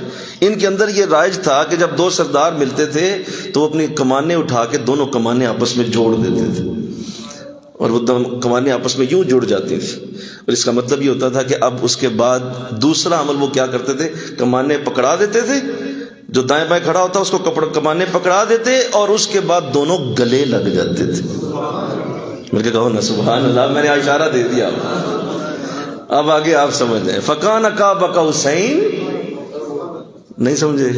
ان کے اندر یہ رائج تھا کہ جب دو سردار ملتے تھے تو وہ اپنی کمانیں اٹھا کے دونوں کمانیں آپس میں جوڑ دیتے تھے، اور وہ کمانیں آپس میں یوں جڑ جاتی تھی. اور اس کا مطلب یہ ہوتا تھا کہ اب اس کے بعد دوسرا عمل وہ کیا کرتے تھے، کمانیں پکڑا دیتے تھے، جو دائیں بائیں کھڑا ہوتا اس کو کمانیں پکڑا دیتے، اور اس کے بعد دونوں گلے لگ جاتے تھے. مل کے کہو نا سبحان اللہ. میں نے اشارہ دے دیا، اب آگے آپ سمجھ لیں. فَكَانَ قَابَ قَوْسَيْنِ، نہیں سمجھے،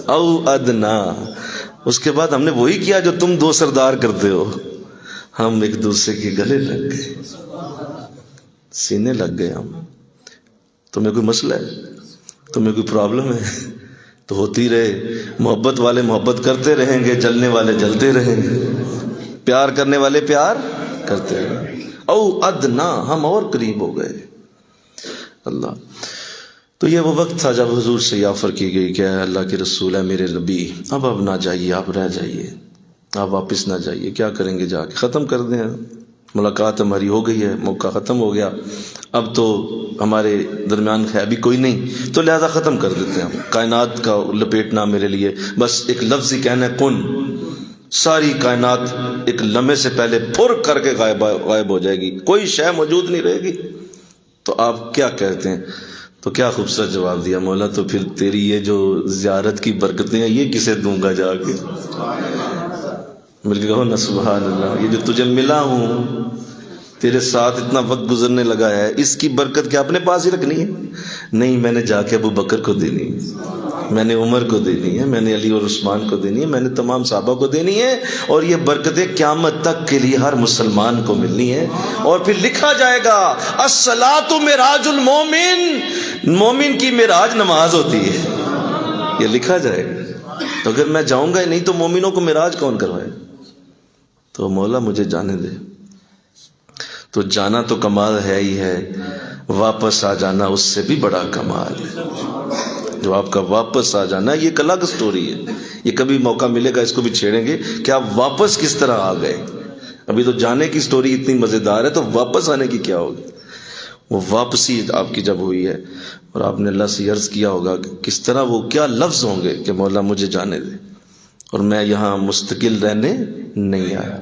او ادنا. اس کے بعد ہم نے وہی کیا جو تم دو سردار کرتے ہو، ہم ایک دوسرے کے گلے لگ گئے، سینے لگ گئے. ہم، تمہیں کوئی مسئلہ ہے، تمہیں کوئی پرابلم ہے تو ہوتی رہے. محبت والے محبت کرتے رہیں گے، جلنے والے جلتے رہیں گے، پیار کرنے والے پیار کرتے رہیں گے. او ادنا، ہم اور قریب ہو گئے. اللہ. تو یہ وہ وقت تھا جب حضور سے یہ آفر کی گئی کہ اے اللہ کے رسول، ہے میرے نبی، اب نہ جائیے، آپ رہ جائیے، آپ واپس نہ جائیے. کیا کریں گے جا کے؟ ختم کر دیں، ملاقات ہماری ہو گئی ہے، موقع ختم ہو گیا، اب تو ہمارے درمیان ہے بھی کوئی نہیں، تو لہذا ختم کر دیتے ہیں. ہم کائنات کا لپیٹنا میرے لیے بس ایک لفظ ہی کہنا ہے، کن. ساری کائنات ایک لمحے سے پہلے پھر کر کے غائب ہو جائے گی، کوئی شے موجود نہیں رہے گی. تو آپ کیا کہتے ہیں؟ تو کیا خوبصورت جواب دیا، مولا تو پھر تیری یہ جو زیارت کی برکتیں ہیں یہ کسے دوں گا جا کے؟ مل کے کہو نا سبحان اللہ. یہ جو تجھے ملا ہوں، تیرے ساتھ اتنا وقت گزرنے لگا ہے، اس کی برکت کیا اپنے پاس ہی رکھنی ہے؟ نہیں، میں نے جا کے ابو بکر کو دینی ہے، میں نے عمر کو دینی ہے، میں نے علی اور عثمان کو دینی ہے، میں نے تمام صحابہ کو دینی ہے. اور یہ برکتیں قیامت تک کے لیے ہر مسلمان کو ملنی ہے. اور پھر لکھا جائے گا الصلاۃ معراج المومن، مومن کی معراج نماز ہوتی ہے، یہ لکھا جائے گا. تو اگر میں جاؤں گا ہی نہیں تو مومنوں کو معراج کون کروائے؟ تو مولا مجھے جانے دے. تو جانا تو کمال ہے ہی ہے، واپس آ جانا اس سے بھی بڑا کمال ہے. جو آپ کا واپس آ جانا ہے یہ ایک الگ سٹوری ہے، یہ کبھی موقع ملے گا اس کو بھی چھیڑیں گے کہ آپ واپس کس طرح آ گئے. ابھی تو جانے کی سٹوری اتنی مزیدار ہے، تو واپس آنے کی کیا ہوگی؟ وہ واپسی آپ کی جب ہوئی ہے اور آپ نے اللہ سے عرض کیا ہوگا کہ کس طرح، وہ کیا لفظ ہوں گے کہ مولا مجھے جانے دے، اور میں یہاں مستقل رہنے نہیں آیا،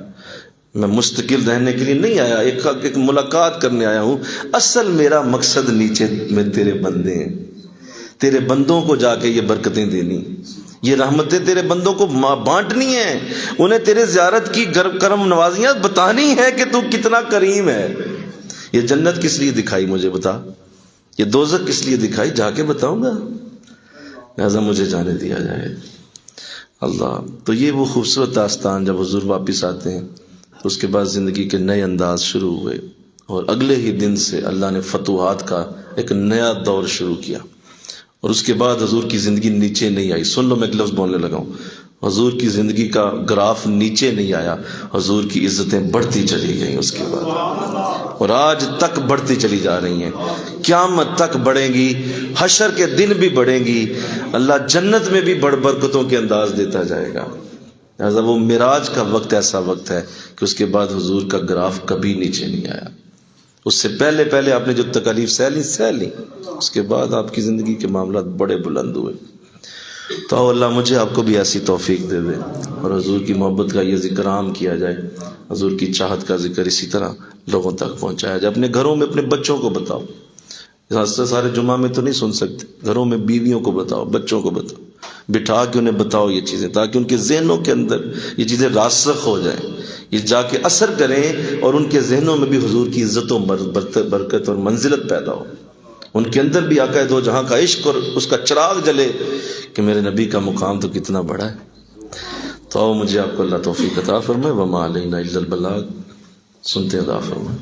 میں مستقل رہنے کے لیے نہیں آیا، ایک ملاقات کرنے آیا ہوں. اصل میرا مقصد نیچے میں تیرے بندے ہیں، تیرے بندوں کو جا کے یہ برکتیں دینی. یہ رحمتیں تیرے بندوں کو بانٹنی ہیں، انہیں تیرے زیارت کی کرم نوازیاں بتانی ہے کہ تو کتنا کریم ہے۔ یہ جنت کس لیے دکھائی مجھے بتا، یہ دوزخ کس لیے دکھائی، جا کے بتاؤں گا، لہذا مجھے جانے دیا جائے۔ اللہ، تو یہ وہ خوبصورت داستان، جب حضور واپس آتے ہیں تو اس کے بعد زندگی کے نئے انداز شروع ہوئے، اور اگلے ہی دن سے اللہ نے فتوحات کا ایک نیا دور شروع کیا، اور اس کے بعد حضور کی زندگی نیچے نہیں آئی۔ سن لو، میں ایک لفظ بولنے لگا ہوں، حضور کی زندگی کا گراف نیچے نہیں آیا، حضور کی عزتیں بڑھتی چلی گئیں اس کے بعد، اور آج تک بڑھتی چلی جا رہی ہیں، قیامت تک بڑھیں گی، حشر کے دن بھی بڑھیں گی، اللہ جنت میں بھی برکتوں کے انداز دیتا جائے گا۔ لہٰذا وہ معراج کا وقت ایسا وقت ہے کہ اس کے بعد حضور کا گراف کبھی نیچے نہیں آیا۔ اس سے پہلے آپ نے جو تکالیف سہ لی، اس کے بعد آپ کی زندگی کے معاملات بڑے بلند ہوئے۔ تو اللہ مجھے آپ کو بھی ایسی توفیق دے دے، اور حضور کی محبت کا یہ ذکر عام کیا جائے، حضور کی چاہت کا ذکر اسی طرح لوگوں تک پہنچایا جائے۔ اپنے گھروں میں اپنے بچوں کو بتاؤ، سارے جمعہ میں تو نہیں سن سکتے، گھروں میں بیویوں کو بتاؤ، بچوں کو بتاؤ، بٹھا کے انہیں بتاؤ یہ چیزیں، تاکہ ان کے ذہنوں کے اندر یہ چیزیں راسخ ہو جائیں، یہ جا کے اثر کریں، اور ان کے ذہنوں میں بھی حضور کی عزت و برکت اور منزلت پیدا ہو، ان کے اندر بھی آقا دو جہاں کا عشق اور اس کا چراغ جلے کہ میرے نبی کا مقام تو کتنا بڑا ہے۔ تو مجھے آپ کو اللہ توفیق عطا فرمائے، وما علینا الا البلاغ، سنتے عطا فرمائے۔